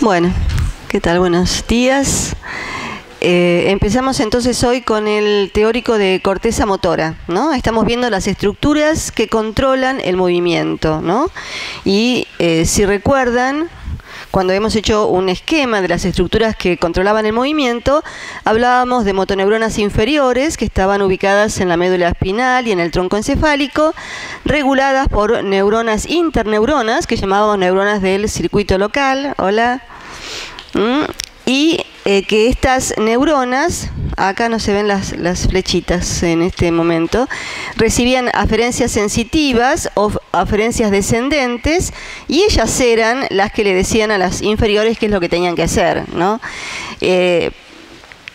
Bueno, ¿qué tal? Buenos días. Empezamos entonces hoy con el teórico de corteza motora, ¿no? Estamos viendo las estructuras que controlan el movimiento, ¿no? Y si recuerdan, cuando hemos hecho un esquema de las estructuras que controlaban el movimiento, hablábamos de motoneuronas inferiores que estaban ubicadas en la médula espinal y en el tronco encefálico, reguladas por neuronas interneuronas, que llamábamos neuronas del circuito local. Hola. Y que estas neuronas, acá no se ven las flechitas en este momento, recibían aferencias sensitivas o aferencias descendentes, y ellas eran las que le decían a las inferiores qué es lo que tenían que hacer, ¿no?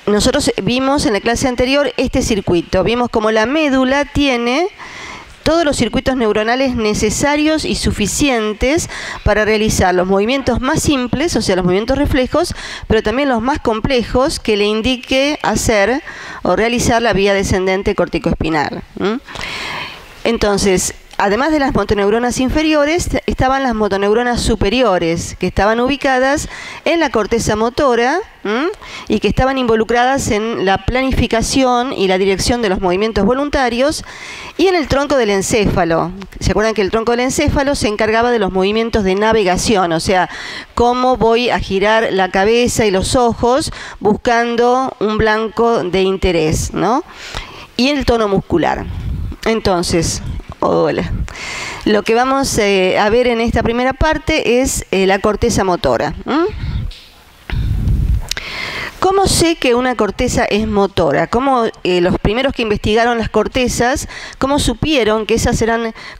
Nosotros vimos en la clase anterior este circuito, vimos cómo la médula tiene todos los circuitos neuronales necesarios y suficientes para realizar los movimientos más simples, o sea, los movimientos reflejos, pero también los más complejos que le indique hacer o realizar la vía descendente corticoespinal. Entonces, además de las motoneuronas inferiores, estaban las motoneuronas superiores, que estaban ubicadas en la corteza motora y que estaban involucradas en la planificación y la dirección de los movimientos voluntarios, y en el tronco del encéfalo. ¿Se acuerdan que el tronco del encéfalo se encargaba de los movimientos de navegación? O sea, cómo voy a girar la cabeza y los ojos buscando un blanco de interés, ¿no? Y el tono muscular. Entonces, hola. Lo que vamos a ver en esta primera parte es la corteza motora. ¿Cómo sé que una corteza es motora? ¿Cómo los primeros que investigaron las cortezas, cómo supieron que esas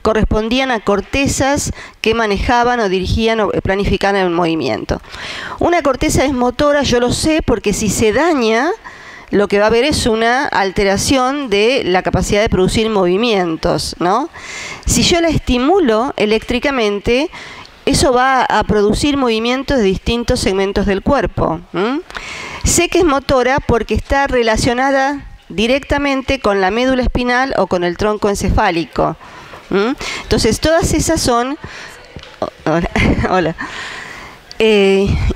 correspondían a cortezas que manejaban o dirigían o planificaban el movimiento? Una corteza es motora, yo lo sé, porque si se daña, lo que va a haber es una alteración de la capacidad de producir movimientos, ¿no? Si yo la estimulo eléctricamente, eso va a producir movimientos de distintos segmentos del cuerpo. Sé que es motora porque está relacionada directamente con la médula espinal o con el tronco encefálico. Entonces, todas esas son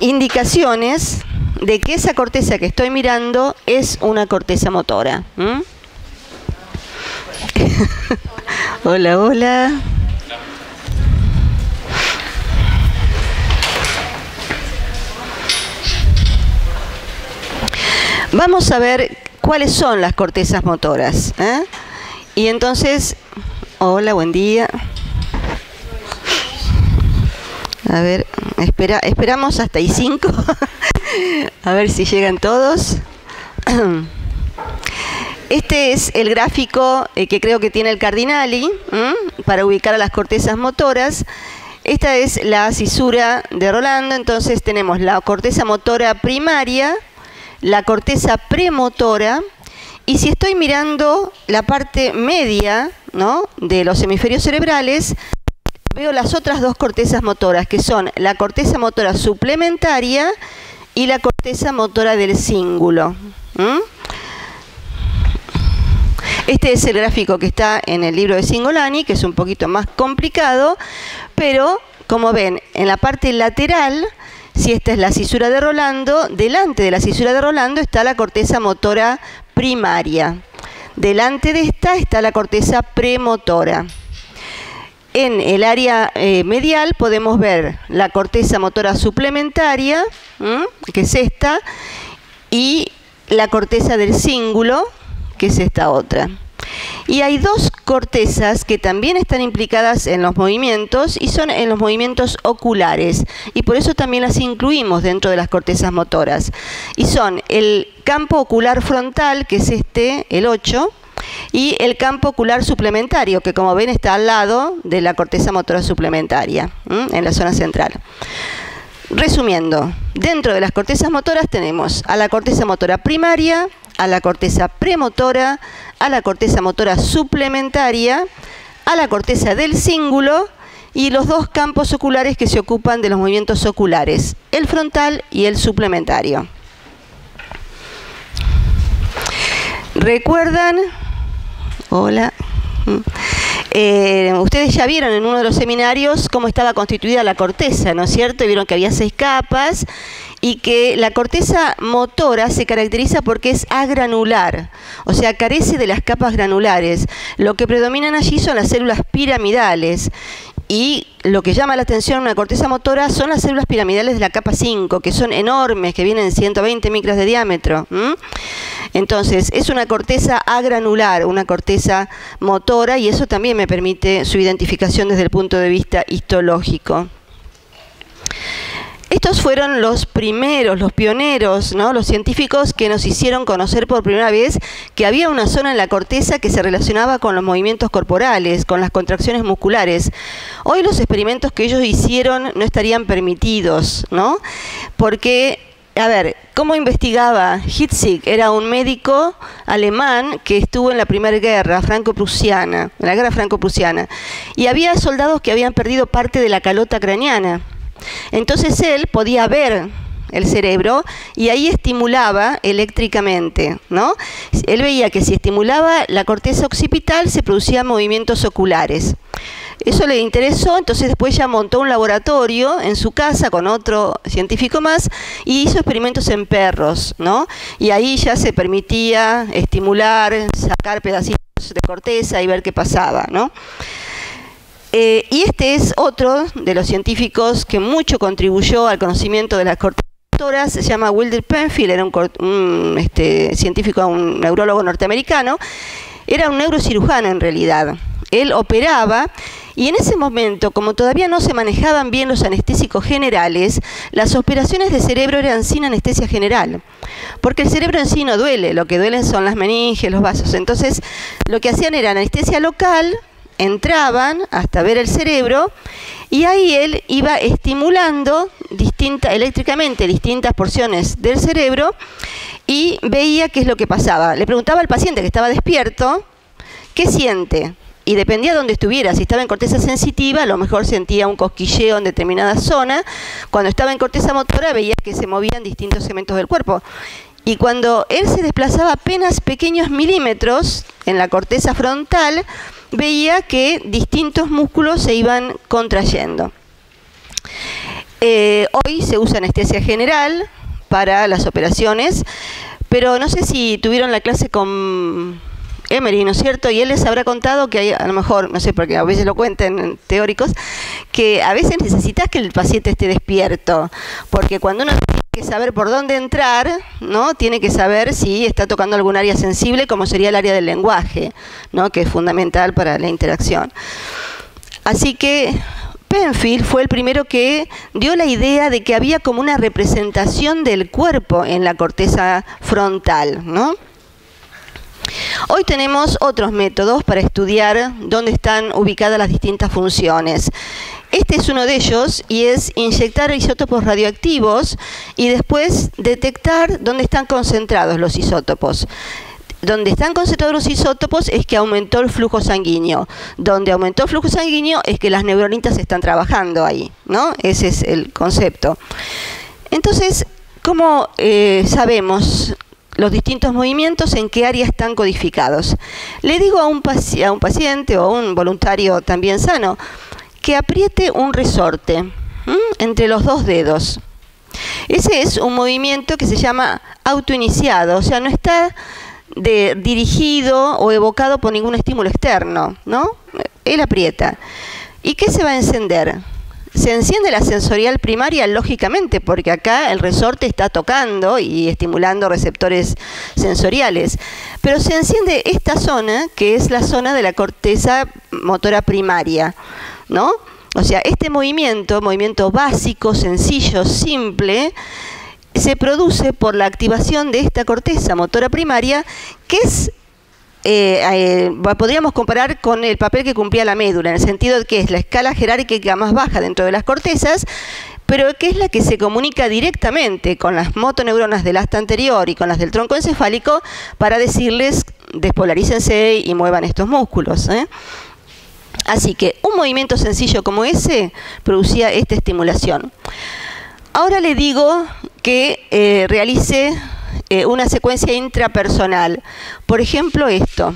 indicaciones de que esa corteza que estoy mirando es una corteza motora. Hola, hola. Vamos a ver cuáles son las cortezas motoras. Y entonces, hola, buen día. A ver, esperamos hasta y 5. A ver si llegan todos. Este es el gráfico que creo que tiene el Cardinali para ubicar a las cortezas motoras. Esta es la cisura de Rolando. Entonces tenemos la corteza motora primaria, la corteza premotora, y si estoy mirando la parte media, ¿no?, de los hemisferios cerebrales, veo las otras dos cortezas motoras, que son la corteza motora suplementaria y la corteza motora del cíngulo. Este es el gráfico que está en el libro de Cingolani, que es un poquito más complicado, pero como ven, en la parte lateral, si esta es la cisura de Rolando, delante de la cisura de Rolando está la corteza motora primaria. Delante de esta está la corteza premotora. En el área medial podemos ver la corteza motora suplementaria, que es esta, y la corteza del cíngulo, que es esta otra. Y hay dos cortezas que también están implicadas en los movimientos, y son en los movimientos oculares, y por eso también las incluimos dentro de las cortezas motoras. Y son el campo ocular frontal, que es este, el 8, y el campo ocular suplementario, que como ven está al lado de la corteza motora suplementaria, en la zona central. Resumiendo, dentro de las cortezas motoras tenemos a la corteza motora primaria, a la corteza premotora, a la corteza motora suplementaria, a la corteza del cíngulo y los dos campos oculares que se ocupan de los movimientos oculares, el frontal y el suplementario. ¿Recuerdan? Hola. Ustedes ya vieron en uno de los seminarios cómo estaba constituida la corteza, ¿no es cierto? Y vieron que había 6 capas y que la corteza motora se caracteriza porque es agranular, o sea, carece de las capas granulares. Lo que predominan allí son las células piramidales. Y lo que llama la atención en una corteza motora son las células piramidales de la capa 5, que son enormes, que vienen en 120 micras de diámetro. Entonces, es una corteza agranular, una corteza motora, y eso también me permite su identificación desde el punto de vista histológico. Estos fueron los primeros, los pioneros, ¿no? Los científicos que nos hicieron conocer por primera vez que había una zona en la corteza que se relacionaba con los movimientos corporales, con las contracciones musculares. Hoy los experimentos que ellos hicieron no estarían permitidos, ¿no? Porque, a ver, ¿cómo investigaba Hitzig? Era un médico alemán que estuvo en la Primera Guerra franco-prusiana, en la Guerra franco-prusiana, y había soldados que habían perdido parte de la calota craneana. Entonces él podía ver el cerebro y ahí estimulaba eléctricamente, ¿no? Él veía que si estimulaba la corteza occipital se producían movimientos oculares. Eso le interesó, entonces después ya montó un laboratorio en su casa con otro científico más y hizo experimentos en perros, ¿no? Y ahí ya se permitía estimular, sacar pedacitos de corteza y ver qué pasaba, ¿no? Y este es otro de los científicos que mucho contribuyó al conocimiento de las cortezas motoras. Se llama Wilder Penfield, era un científico, un neurólogo norteamericano. Era un neurocirujano en realidad. Él operaba y en ese momento, como todavía no se manejaban bien los anestésicos generales, las operaciones de cerebro eran sin anestesia general. Porque el cerebro en sí no duele, lo que duelen son las meninges, los vasos. Entonces, lo que hacían era anestesia local, entraban hasta ver el cerebro y ahí él iba estimulando eléctricamente distintas porciones del cerebro y veía qué es lo que pasaba. Le preguntaba al paciente que estaba despierto, ¿qué siente? Y dependía de dónde estuviera. Si estaba en corteza sensitiva, a lo mejor sentía un cosquilleo en determinada zona. Cuando estaba en corteza motora, veía que se movían distintos segmentos del cuerpo. Y cuando él se desplazaba apenas pequeños milímetros en la corteza frontal, veía que distintos músculos se iban contrayendo. Hoy se usa anestesia general para las operaciones, pero no sé si tuvieron la clase con Emery, ¿no es cierto? Y él les habrá contado que hay, a lo mejor, no sé, porque a veces lo cuentan teóricos, que a veces necesitas que el paciente esté despierto, porque cuando uno tiene que saber por dónde entrar, ¿no? Tiene que saber si está tocando algún área sensible, como sería el área del lenguaje, ¿no? Que es fundamental para la interacción. Así que Penfield fue el primero que dio la idea de que había como una representación del cuerpo en la corteza frontal, ¿no? Hoy tenemos otros métodos para estudiar dónde están ubicadas las distintas funciones. Este es uno de ellos y es inyectar isótopos radioactivos y después detectar dónde están concentrados los isótopos. Donde están concentrados los isótopos es que aumentó el flujo sanguíneo. Donde aumentó el flujo sanguíneo es que las neuronitas están trabajando ahí, ¿no? Ese es el concepto. Entonces, ¿cómo sabemos los distintos movimientos, en qué área están codificados? Le digo a un paciente o a un voluntario también sano que apriete un resorte entre los 2 dedos. Ese es un movimiento que se llama autoiniciado, o sea, no está dirigido o evocado por ningún estímulo externo, ¿no? Él aprieta. ¿Y qué se va a encender? Se enciende la sensorial primaria, lógicamente, porque acá el resorte está tocando y estimulando receptores sensoriales. Pero se enciende esta zona, que es la zona de la corteza motora primaria, ¿no? O sea, este movimiento básico, sencillo, simple, se produce por la activación de esta corteza motora primaria, que es podríamos comparar con el papel que cumplía la médula, en el sentido de que es la escala jerárquica más baja dentro de las cortezas, pero que es la que se comunica directamente con las motoneuronas del asta anterior y con las del tronco encefálico para decirles despolarícense y muevan estos músculos, ¿eh? Así que un movimiento sencillo como ese producía esta estimulación. Ahora le digo que realice una secuencia intrapersonal. Por ejemplo, esto.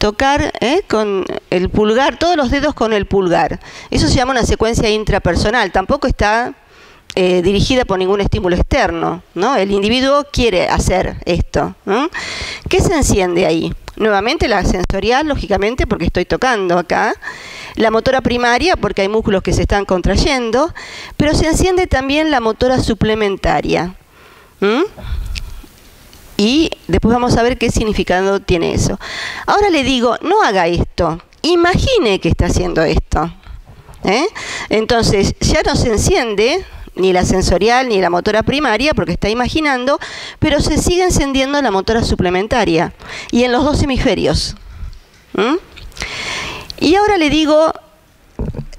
tocar con el pulgar, todos los dedos con el pulgar. Eso se llama una secuencia intrapersonal, tampoco está dirigida por ningún estímulo externo, ¿no? El individuo quiere hacer esto, ¿no? ¿Qué se enciende ahí? Nuevamente la sensorial, lógicamente, porque estoy tocando acá. La motora primaria, porque hay músculos que se están contrayendo, pero se enciende también la motora suplementaria. Y después vamos a ver qué significado tiene eso. Ahora le digo, no haga esto, imagine que está haciendo esto. Entonces, ya no se enciende ni la sensorial ni la motora primaria porque está imaginando, pero se sigue encendiendo la motora suplementaria y en los dos hemisferios. Y ahora le digo,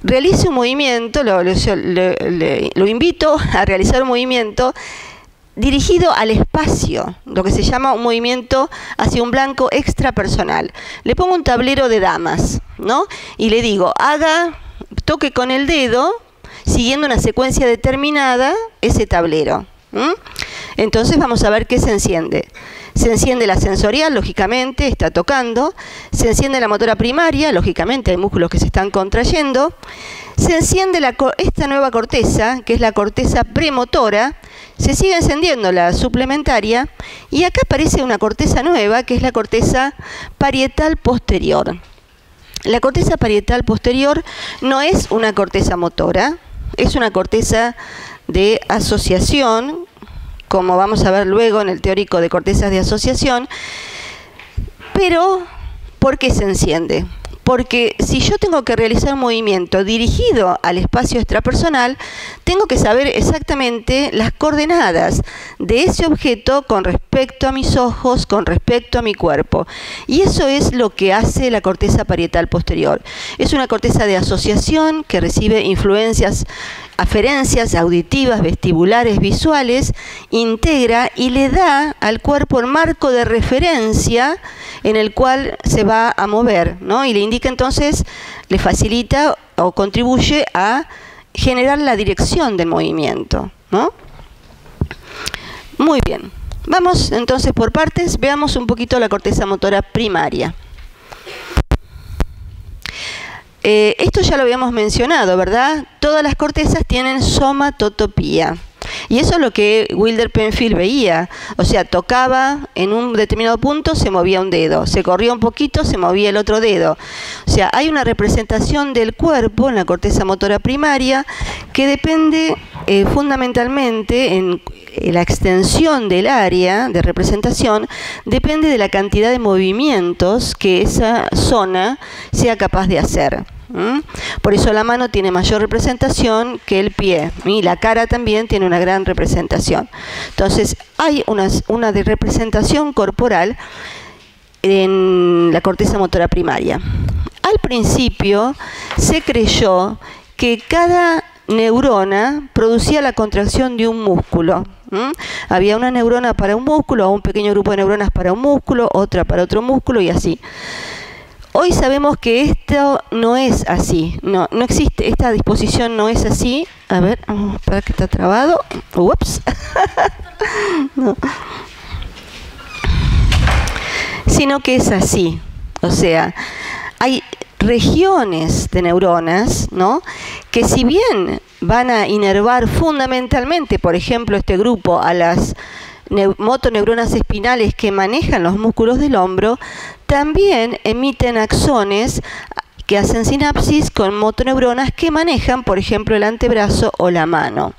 realice un movimiento, lo invito a realizar un movimiento dirigido al espacio, lo que se llama un movimiento hacia un blanco extrapersonal. Le pongo un tablero de damas, ¿no? Y le digo, toque con el dedo, siguiendo una secuencia determinada, ese tablero. Entonces vamos a ver qué se enciende. Se enciende la sensorial, lógicamente, está tocando. Se enciende la motora primaria, lógicamente hay músculos que se están contrayendo. Se enciende esta nueva corteza, que es la corteza premotora. Se sigue encendiendo la suplementaria. Y acá aparece una corteza nueva, que es la corteza parietal posterior. La corteza parietal posterior no es una corteza motora, es una corteza de asociación, como vamos a ver luego en el teórico de cortezas de asociación. Pero, ¿por qué se enciende? Porque si yo tengo que realizar un movimiento dirigido al espacio extrapersonal, tengo que saber exactamente las coordenadas de ese objeto con respecto a mis ojos, con respecto a mi cuerpo. Y eso es lo que hace la corteza parietal posterior. Es una corteza de asociación que recibe influencias, aferencias auditivas, vestibulares, visuales, integra y le da al cuerpo el marco de referencia en el cual se va a mover, ¿no? Y le indica entonces, le facilita o contribuye a generar la dirección del movimiento, ¿no? Muy bien. Vamos entonces por partes, veamos un poquito la corteza motora primaria. Esto ya lo habíamos mencionado, ¿verdad? Todas las cortezas tienen somatotopía. Y eso es lo que Wilder Penfield veía. O sea, tocaba en un determinado punto, se movía un dedo. Se corría un poquito, se movía el otro dedo. O sea, hay una representación del cuerpo en la corteza motora primaria que depende fundamentalmente en la extensión del área de representación, depende de la cantidad de movimientos que esa zona sea capaz de hacer. Por eso la mano tiene mayor representación que el pie, y la cara también tiene una gran representación. Entonces hay una de representación corporal en la corteza motora primaria. Al principio se creyó que cada neurona producía la contracción de un músculo. Había una neurona para un músculo, o un pequeño grupo de neuronas para un músculo, otra para otro músculo y así. Hoy sabemos que esto no es así, no existe, esta disposición no es así. A ver, vamos a esperar que está trabado. Ups. No. Sino que es así. O sea, hay regiones de neuronas, ¿no?, que si bien van a inervar fundamentalmente, por ejemplo, este grupo a las motoneuronas espinales que manejan los músculos del hombro, también emiten axones que hacen sinapsis con motoneuronas que manejan, por ejemplo, el antebrazo o la mano.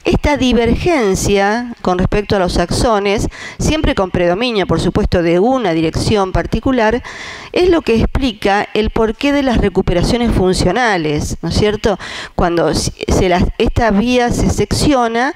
Esta divergencia con respecto a los axones, siempre con predominio, por supuesto, de una dirección particular, es lo que explica el porqué de las recuperaciones funcionales, ¿no es cierto? Cuando esta vía se secciona,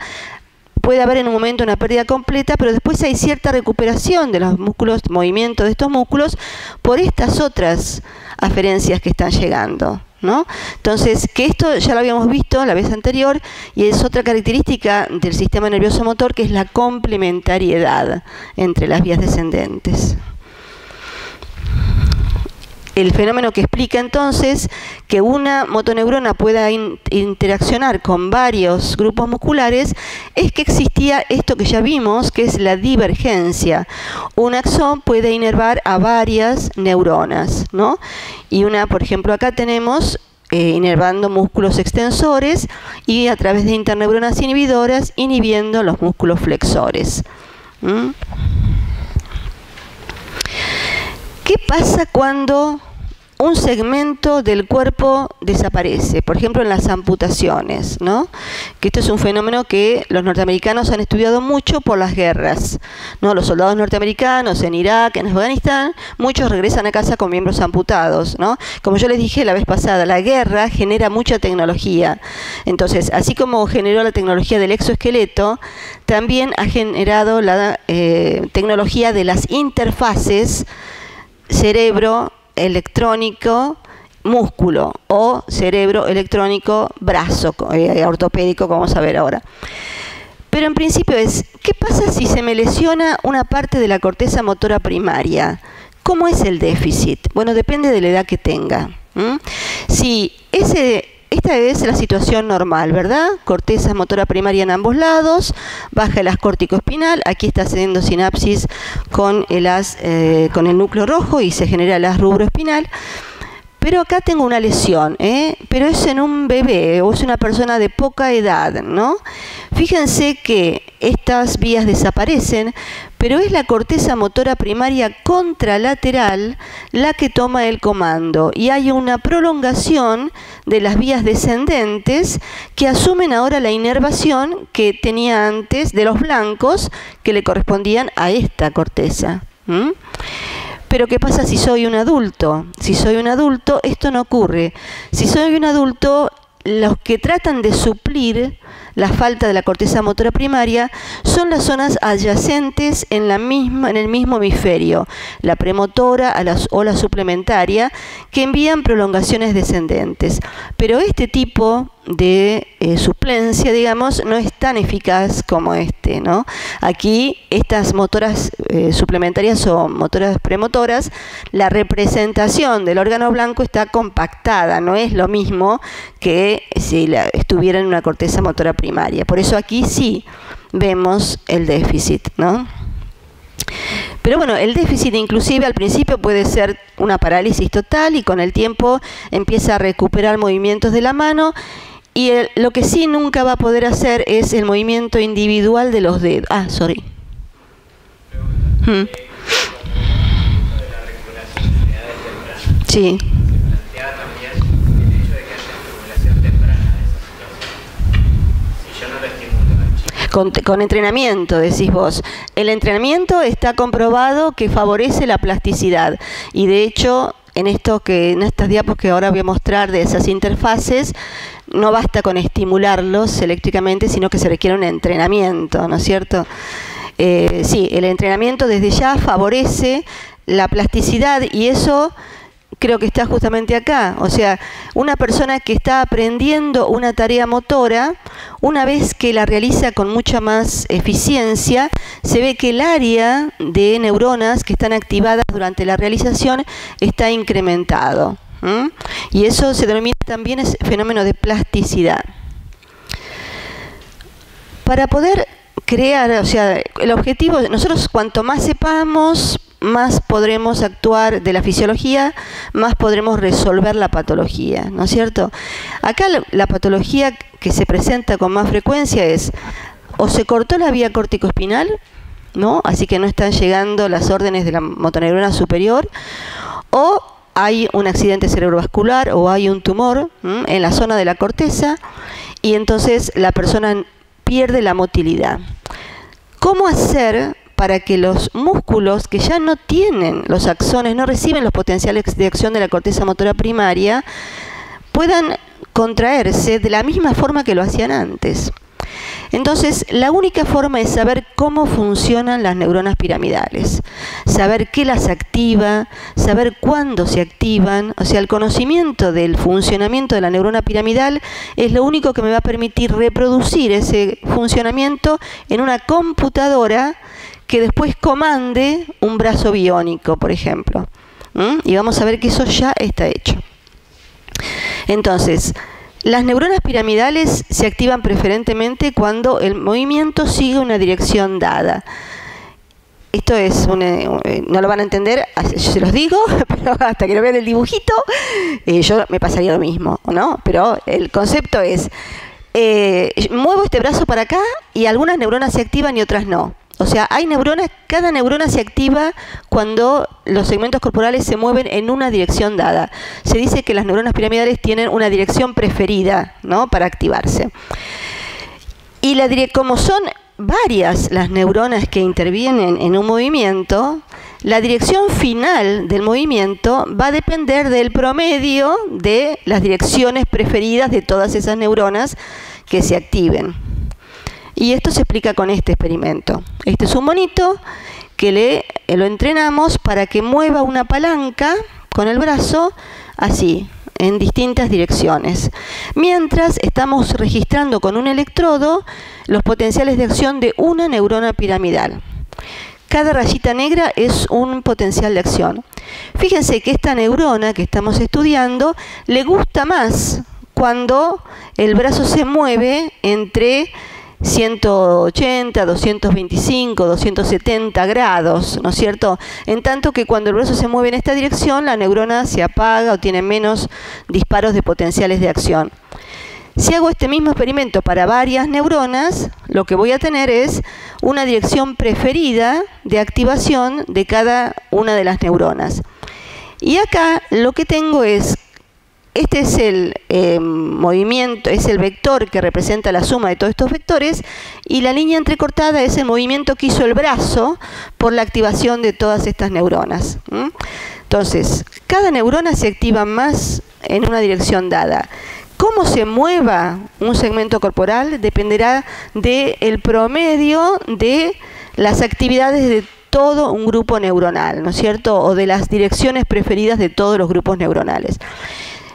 puede haber en un momento una pérdida completa, pero después hay cierta recuperación de los músculos, movimiento de estos músculos, por estas otras aferencias que están llegando, ¿no? Entonces, que esto ya lo habíamos visto la vez anterior, y es otra característica del sistema nervioso motor, que es la complementariedad entre las vías descendentes. el fenómeno que explica entonces que una motoneurona pueda interaccionar con varios grupos musculares es que existía esto que ya vimos, que es la divergencia. Un axón puede inervar a varias neuronas, ¿no? Y por ejemplo, acá tenemos inervando músculos extensores y a través de interneuronas inhibidoras inhibiendo los músculos flexores. ¿Qué pasa cuando un segmento del cuerpo desaparece? Por ejemplo, en las amputaciones, ¿no? Que esto es un fenómeno que los norteamericanos han estudiado mucho por las guerras, ¿no? Los soldados norteamericanos en Irak, en Afganistán, muchos regresan a casa con miembros amputados, ¿no? Como yo les dije la vez pasada, la guerra genera mucha tecnología. Entonces, así como generó la tecnología del exoesqueleto, también ha generado la tecnología de las interfaces cerebro electrónico músculo o cerebro electrónico brazo ortopédico, como vamos a ver ahora. Pero en principio ¿qué pasa si se me lesiona una parte de la corteza motora primaria? ¿Cómo es el déficit? Bueno, depende de la edad que tenga. Si esta es la situación normal, ¿verdad? Corteza motora primaria en ambos lados, baja el haz córtico-espinal, aquí está haciendo sinapsis con el núcleo rojo y se genera el haz rubroespinal. Pero acá tengo una lesión, pero es en un bebé o es una persona de poca edad, ¿no? Fíjense que estas vías desaparecen, pero es la corteza motora primaria contralateral la que toma el comando y hay una prolongación de las vías descendentes que asumen ahora la inervación que tenía antes de los blancos que le correspondían a esta corteza. Pero ¿qué pasa si soy un adulto? Si soy un adulto, esto no ocurre. Si soy un adulto, los que tratan de suplir la falta de la corteza motora primaria son las zonas adyacentes en el mismo hemisferio, la premotora o la suplementaria, que envían prolongaciones descendentes. Pero este tipo de suplencia, digamos, no es tan eficaz como ¿no? Aquí, estas motoras suplementarias o motoras premotoras, la representación del órgano blanco está compactada, no es lo mismo que si estuviera en una corteza motora primaria. Por eso aquí sí vemos el déficit, ¿no? Pero bueno, el déficit inclusive al principio puede ser una parálisis total y con el tiempo empieza a recuperar movimientos de la mano. Y lo que sí nunca va a poder hacer es el movimiento individual de los dedos. Sí. Con entrenamiento, decís vos. El entrenamiento está comprobado que favorece la plasticidad. Y de hecho, en estas diapos que ahora voy a mostrar de esas interfaces, no basta con estimularlos eléctricamente, sino que se requiere un entrenamiento, ¿no es cierto? Sí, el entrenamiento desde ya favorece la plasticidad y eso creo que está justamente acá. O sea, una persona que está aprendiendo una tarea motora, una vez que la realiza con mucha más eficiencia, se ve que el área de neuronas que están activadas durante la realización está incrementado. Y eso se denomina también fenómeno de plasticidad. Para poder crear, o sea, el objetivo, nosotros cuanto más sepamos, más podremos actuar de la fisiología, más podremos resolver la patología, ¿no es cierto? Acá la patología que se presenta con más frecuencia es o se cortó la vía córtico-espinal, ¿no? Así que no están llegando las órdenes de la motoneurona superior, o hay un accidente cerebrovascular o hay un tumor en la zona de la corteza y entonces la persona pierde la motilidad. ¿Cómo hacer para que los músculos que ya no tienen los axones, no reciben los potenciales de acción de la corteza motora primaria, puedan contraerse de la misma forma que lo hacían antes? Entonces, la única forma es saber cómo funcionan las neuronas piramidales, saber qué las activa, saber cuándo se activan. O sea, el conocimiento del funcionamiento de la neurona piramidal es lo único que me va a permitir reproducir ese funcionamiento en una computadora que después comande un brazo biónico, por ejemplo. Y vamos a ver que eso ya está hecho. Entonces, las neuronas piramidales se activan preferentemente cuando el movimiento sigue una dirección dada. Esto es, no lo van a entender, yo se los digo, pero hasta que no vean el dibujito, yo me pasaría lo mismo, ¿no? Pero el concepto es, muevo este brazo para acá y algunas neuronas se activan y otras no. O sea, hay neuronas, cada neurona se activa cuando los segmentos corporales se mueven en una dirección dada. Se dice que las neuronas piramidales tienen una dirección preferida, ¿no?, para activarse. Y como son varias las neuronas que intervienen en un movimiento, la dirección final del movimiento va a depender del promedio de las direcciones preferidas de todas esas neuronas que se activen. Y esto se explica con este experimento. Este es un monito que lo entrenamos para que mueva una palanca con el brazo así, en distintas direcciones. Mientras estamos registrando con un electrodo los potenciales de acción de una neurona piramidal. Cada rayita negra es un potencial de acción. Fíjense que esta neurona que estamos estudiando le gusta más cuando el brazo se mueve entre 180, 225, 270 grados, ¿no es cierto? En tanto que cuando el brazo se mueve en esta dirección, la neurona se apaga o tiene menos disparos de potenciales de acción. Si hago este mismo experimento para varias neuronas, lo que voy a tener es una dirección preferida de activación de cada una de las neuronas. Y acá lo que tengo es, este es el movimiento, es el vector que representa la suma de todos estos vectores, y la línea entrecortada es el movimiento que hizo el brazo por la activación de todas estas neuronas. Entonces, cada neurona se activa más en una dirección dada. Cómo se mueva un segmento corporal dependerá del promedio de las actividades de todo un grupo neuronal, ¿no es cierto? O de las direcciones preferidas de todos los grupos neuronales.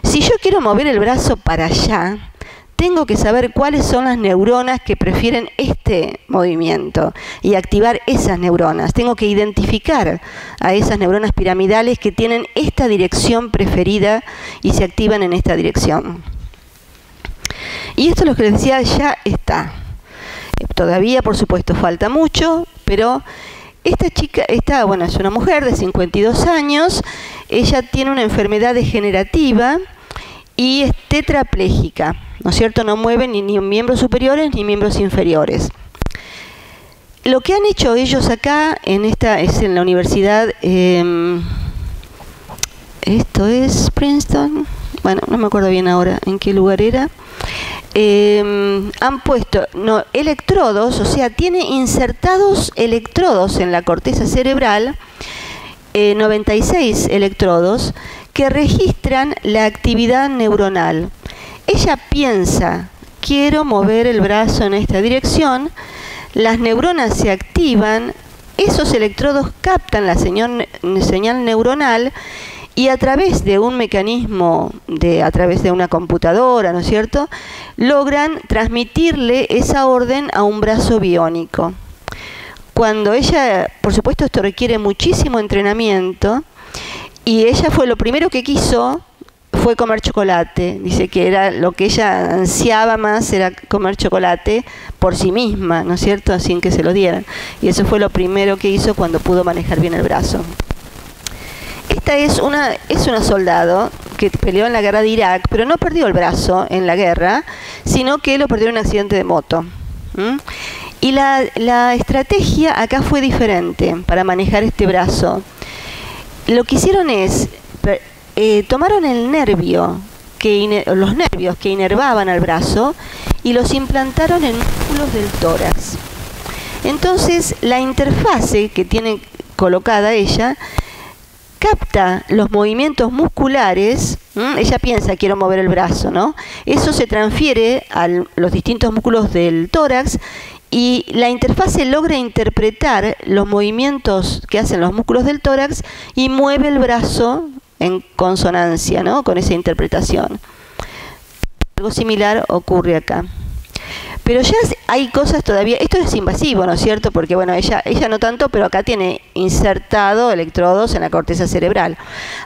Si yo quiero mover el brazo para allá, tengo que saber cuáles son las neuronas que prefieren este movimiento y activar esas neuronas. Tengo que identificar a esas neuronas piramidales que tienen esta dirección preferida y se activan en esta dirección. Y esto, lo que les decía, ya está. Todavía, por supuesto, falta mucho, pero esta chica, bueno, es una mujer de 52 años, ella tiene una enfermedad degenerativa y es tetrapléjica, ¿no es cierto? No mueve ni miembros superiores ni miembros inferiores. Lo que han hecho ellos acá, es en la universidad, esto es Princeton, bueno, no me acuerdo bien ahora en qué lugar era. Han puesto electrodos, o sea, tiene insertados electrodos en la corteza cerebral, 96 electrodos, que registran la actividad neuronal. Ella piensa, quiero mover el brazo en esta dirección, las neuronas se activan, esos electrodos captan la señal neuronal y a través de un mecanismo, a través de una computadora, ¿no es cierto?, logran transmitirle esa orden a un brazo biónico. Cuando ella, por supuesto, esto requiere muchísimo entrenamiento, y ella lo primero que quiso fue comer chocolate. Dice que era lo que ella ansiaba más, era comer chocolate por sí misma, ¿no es cierto?, sin que se lo dieran. Y eso fue lo primero que hizo cuando pudo manejar bien el brazo. Esta es una soldado que peleó en la guerra de Irak, pero no perdió el brazo en la guerra, sino que lo perdió en un accidente de moto. Y la estrategia acá fue diferente para manejar este brazo. Lo que hicieron es, tomaron el nervio, los nervios que inervaban al brazo, y los implantaron en músculos del tórax. Entonces, la interfase que tiene colocada ella capta los movimientos musculares. Ella piensa, quiero mover el brazo, ¿no? Eso se transfiere a los distintos músculos del tórax y la interfase logra interpretar los movimientos que hacen los músculos del tórax y mueve el brazo en consonancia, ¿no?, con esa interpretación. Algo similar ocurre acá. Pero ya hay cosas todavía, esto es invasivo, ¿no es cierto? Porque bueno, ella no tanto, pero acá tiene insertado electrodos en la corteza cerebral.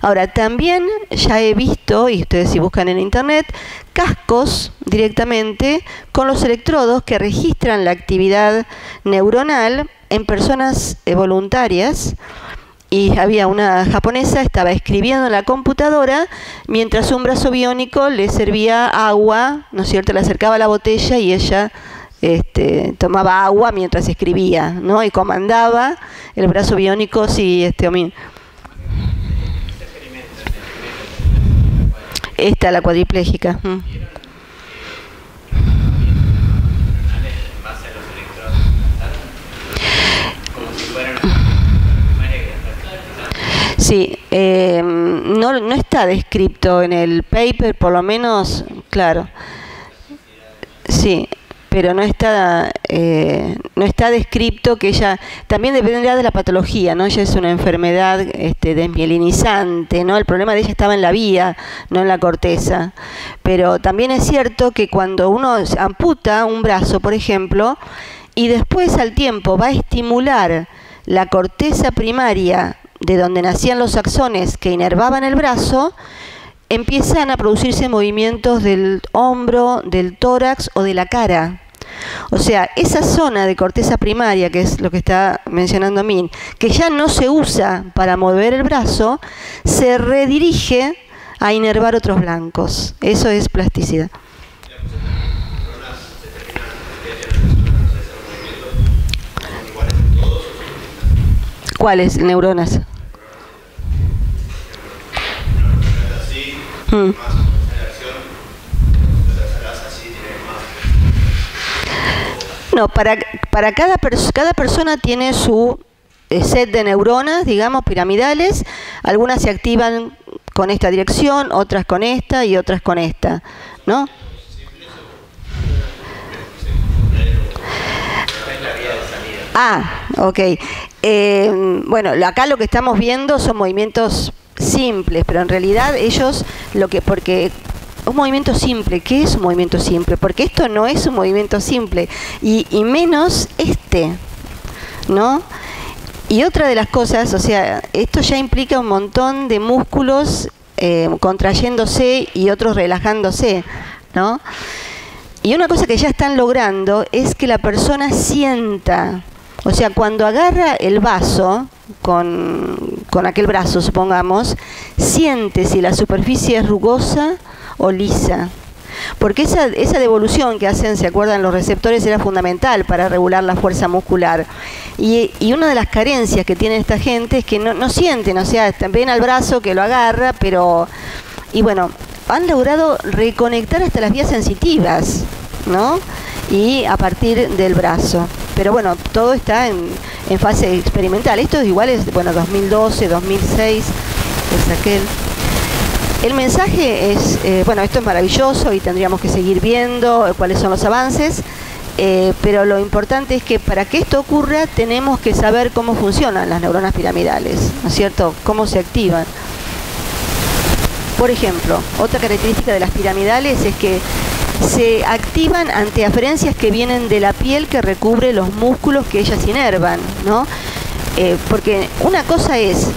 Ahora, también ya he visto, y ustedes si buscan en internet, cascos directamente con los electrodos que registran la actividad neuronal en personas voluntarias. Y había una japonesa, estaba escribiendo en la computadora, mientras un brazo biónico le servía agua, ¿no es cierto? Le acercaba la botella y ella tomaba agua mientras escribía, ¿no? Y comandaba el brazo biónico, sí, esta, la cuadripléjica. Sí, no está descrito en el paper, por lo menos, claro. Sí, pero no está descrito que ella, también dependerá de la patología, ¿no? Ella es una enfermedad desmielinizante, ¿no? El problema de ella estaba en la vía, no en la corteza. Pero también es cierto que cuando uno amputa un brazo, por ejemplo, y después al tiempo va a estimular la corteza primaria de donde nacían los axones que inervaban el brazo, empiezan a producirse movimientos del hombro, del tórax o de la cara. O sea, esa zona de corteza primaria, que es lo que está mencionando Min, que ya no se usa para mover el brazo, se redirige a inervar otros blancos. Eso es plasticidad. ¿Cuáles neuronas? No, para cada persona tiene su set de neuronas, digamos, piramidales. Algunas se activan con esta dirección, otras con esta y otras con esta, ¿no? Ah, ok. Bueno, acá lo que estamos viendo son movimientos simples, pero en realidad ellos, porque un movimiento simple, ¿qué es un movimiento simple? Porque esto no es un movimiento simple, y menos ¿no? Y otra de las cosas, o sea, esto ya implica un montón de músculos contrayéndose y otros relajándose, ¿no? Y una cosa que ya están logrando es que la persona sienta, o sea, cuando agarra el vaso con aquel brazo, supongamos, siente si la superficie es rugosa o lisa. Porque esa devolución que hacen, ¿se acuerdan? Los receptores era fundamental para regular la fuerza muscular. Y una de las carencias que tiene esta gente es que no sienten, o sea, ven al brazo que lo agarra, pero... Y bueno, han logrado reconectar hasta las vías sensitivas, ¿no? Y a partir del brazo. Pero bueno, todo está en fase experimental. Esto igual es, bueno, 2012, 2006, es aquel... El mensaje es, bueno, esto es maravilloso y tendríamos que seguir viendo cuáles son los avances, pero lo importante es que para que esto ocurra tenemos que saber cómo funcionan las neuronas piramidales, ¿no es cierto? Cómo se activan. Por ejemplo, otra característica de las piramidales es que se activan ante aferencias que vienen de la piel que recubre los músculos que ellas inervan, ¿no? Porque una cosa es...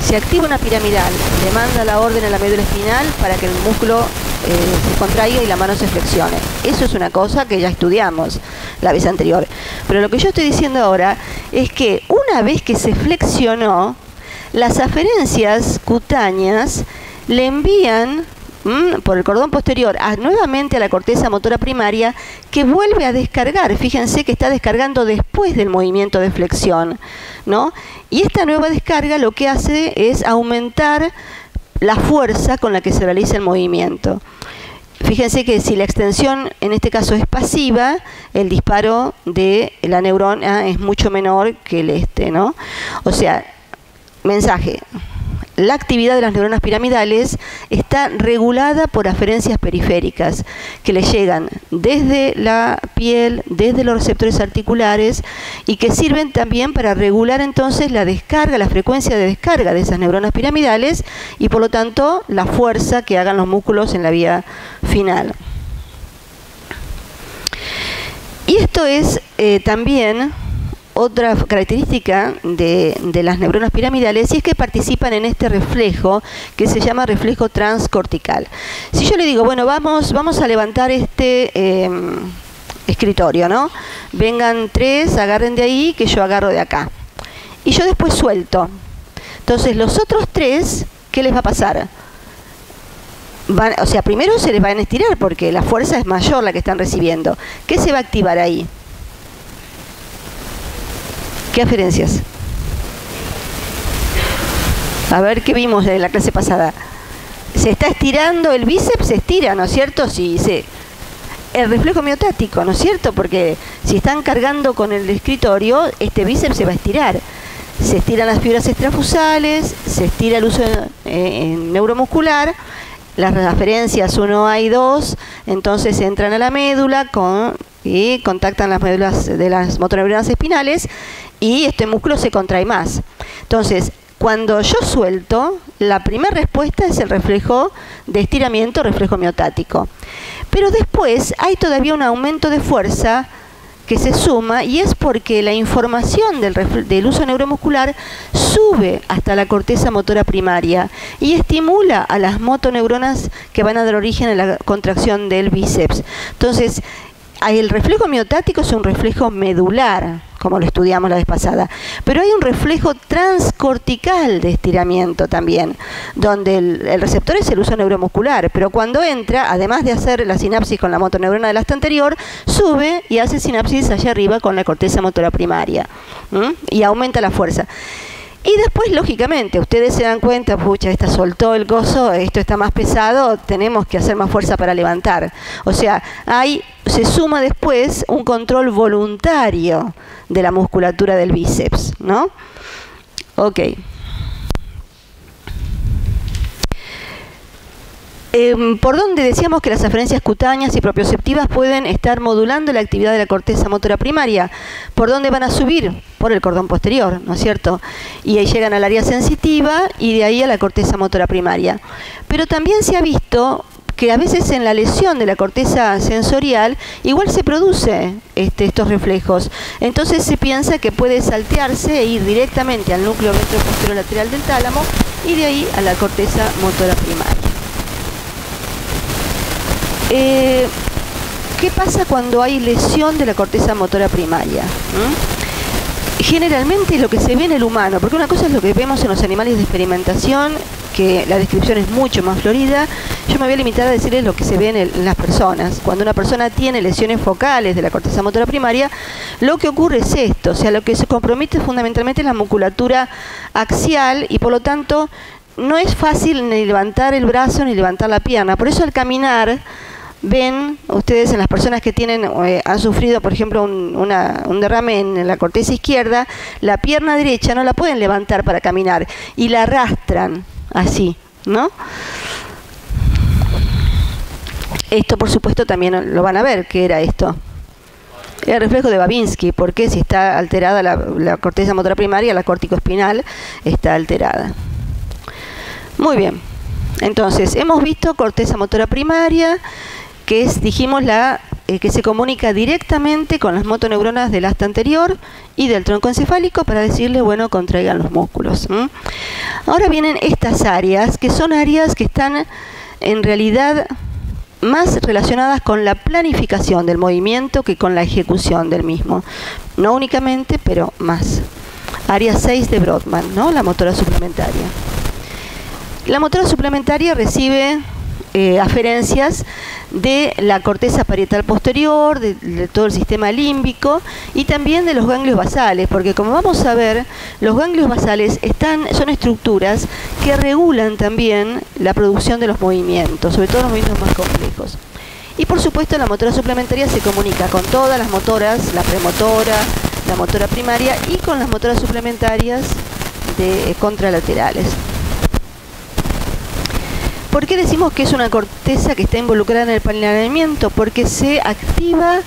Se activa una piramidal, le manda la orden a la médula espinal para que el músculo se contraiga y la mano se flexione. Eso es una cosa que ya estudiamos la vez anterior. Pero lo que yo estoy diciendo ahora es que una vez que se flexionó, las aferencias cutáneas le envían por el cordón posterior nuevamente a la corteza motora primaria, que vuelve a descargar. Fíjense que está descargando después del movimiento de flexión, ¿no? Y esta nueva descarga lo que hace es aumentar la fuerza con la que se realiza el movimiento. Fíjense que si la extensión en este caso es pasiva, el disparo de la neurona es mucho menor que el ¿no? O sea, mensaje: la actividad de las neuronas piramidales está regulada por aferencias periféricas que le llegan desde la piel, desde los receptores articulares, y que sirven también para regular entonces la descarga, la frecuencia de descarga de esas neuronas piramidales y por lo tanto la fuerza que hagan los músculos en la vía final. Y esto es también otra característica de las neuronas piramidales, y es que participan en este reflejo que se llama reflejo transcortical. Si yo le digo, bueno, vamos a levantar este escritorio, ¿no? Vengan 3, agarren de ahí, que yo agarro de acá. Y yo después suelto. Entonces, los otros 3, ¿qué les va a pasar? O sea, primero se les van a estirar porque la fuerza es mayor la que están recibiendo. ¿Qué se va a activar ahí? ¿Qué aferencias? A ver, ¿qué vimos en la clase pasada? Se está estirando el bíceps, se estira, ¿no es cierto? El reflejo miotático, ¿no es cierto? Porque si están cargando con el escritorio, este bíceps se va a estirar. Se estiran las fibras extrafusales, se estira el uso neuromuscular, las aferencias 1A y 2, entonces entran a la médula y contactan las médulas de las motoneuronas espinales y este músculo se contrae más. Entonces, cuando yo suelto, la primera respuesta es el reflejo de estiramiento, reflejo miotático. Pero después hay todavía un aumento de fuerza que se suma, y es porque la información del uso neuromuscular sube hasta la corteza motora primaria y estimula a las motoneuronas que van a dar origen a la contracción del bíceps. Entonces, el reflejo miotático es un reflejo medular, como lo estudiamos la vez pasada, pero hay un reflejo transcortical de estiramiento también, donde el receptor es el uso neuromuscular, pero cuando entra, además de hacer la sinapsis con la motoneurona del asta anterior, sube y hace sinapsis allá arriba con la corteza motora primaria, y aumenta la fuerza. Y después, lógicamente, ustedes se dan cuenta, pucha, esta soltó el coso, esto está más pesado, tenemos que hacer más fuerza para levantar. O sea, se suma después un control voluntario de la musculatura del bíceps, ¿no? Ok. Por donde decíamos que las aferencias cutáneas y propioceptivas pueden estar modulando la actividad de la corteza motora primaria. ¿Por dónde van a subir? Por el cordón posterior, ¿no es cierto? Y ahí llegan al área sensitiva y de ahí a la corteza motora primaria. Pero también se ha visto que a veces en la lesión de la corteza sensorial igual se produce estos reflejos. Entonces se piensa que puede saltearse e ir directamente al núcleo ventroposterior lateral del tálamo y de ahí a la corteza motora primaria. ¿Qué pasa cuando hay lesión de la corteza motora primaria? Generalmente lo que se ve en el humano, porque una cosa es lo que vemos en los animales de experimentación, que la descripción es mucho más florida. Yo me voy a limitar a decirles lo que se ve en las personas. Cuando una persona tiene lesiones focales de la corteza motora primaria, lo que ocurre es esto, o sea, lo que se compromete fundamentalmente es la musculatura axial y por lo tanto no es fácil ni levantar el brazo ni levantar la pierna. Por eso al caminar, ven ustedes en las personas que han sufrido, por ejemplo, un derrame en la corteza izquierda, la pierna derecha no la pueden levantar para caminar y la arrastran así, ¿no? Esto, por supuesto, también lo van a ver. ¿Qué era esto? El reflejo de Babinski, porque si está alterada la corteza motora primaria, la córtico-espinal está alterada. Muy bien. Entonces, hemos visto corteza motora primaria, que es, dijimos, que se comunica directamente con las motoneuronas del asta anterior y del tronco encefálico para decirle, bueno, contraigan los músculos. Ahora vienen estas áreas, que son áreas que están en realidad más relacionadas con la planificación del movimiento que con la ejecución del mismo. No únicamente, pero más. Área 6 de Brodmann, ¿no? La motora suplementaria. La motora suplementaria recibe aferencias de la corteza parietal posterior, de todo el sistema límbico y también de los ganglios basales, porque como vamos a ver, los ganglios basales son estructuras que regulan también la producción de los movimientos, sobre todo los movimientos más complejos. Y por supuesto la motora suplementaria se comunica con todas las motoras, la premotora, la motora primaria y con las motoras suplementarias contralaterales. ¿Por qué decimos que es una corteza que está involucrada en el planeamiento? Porque se activa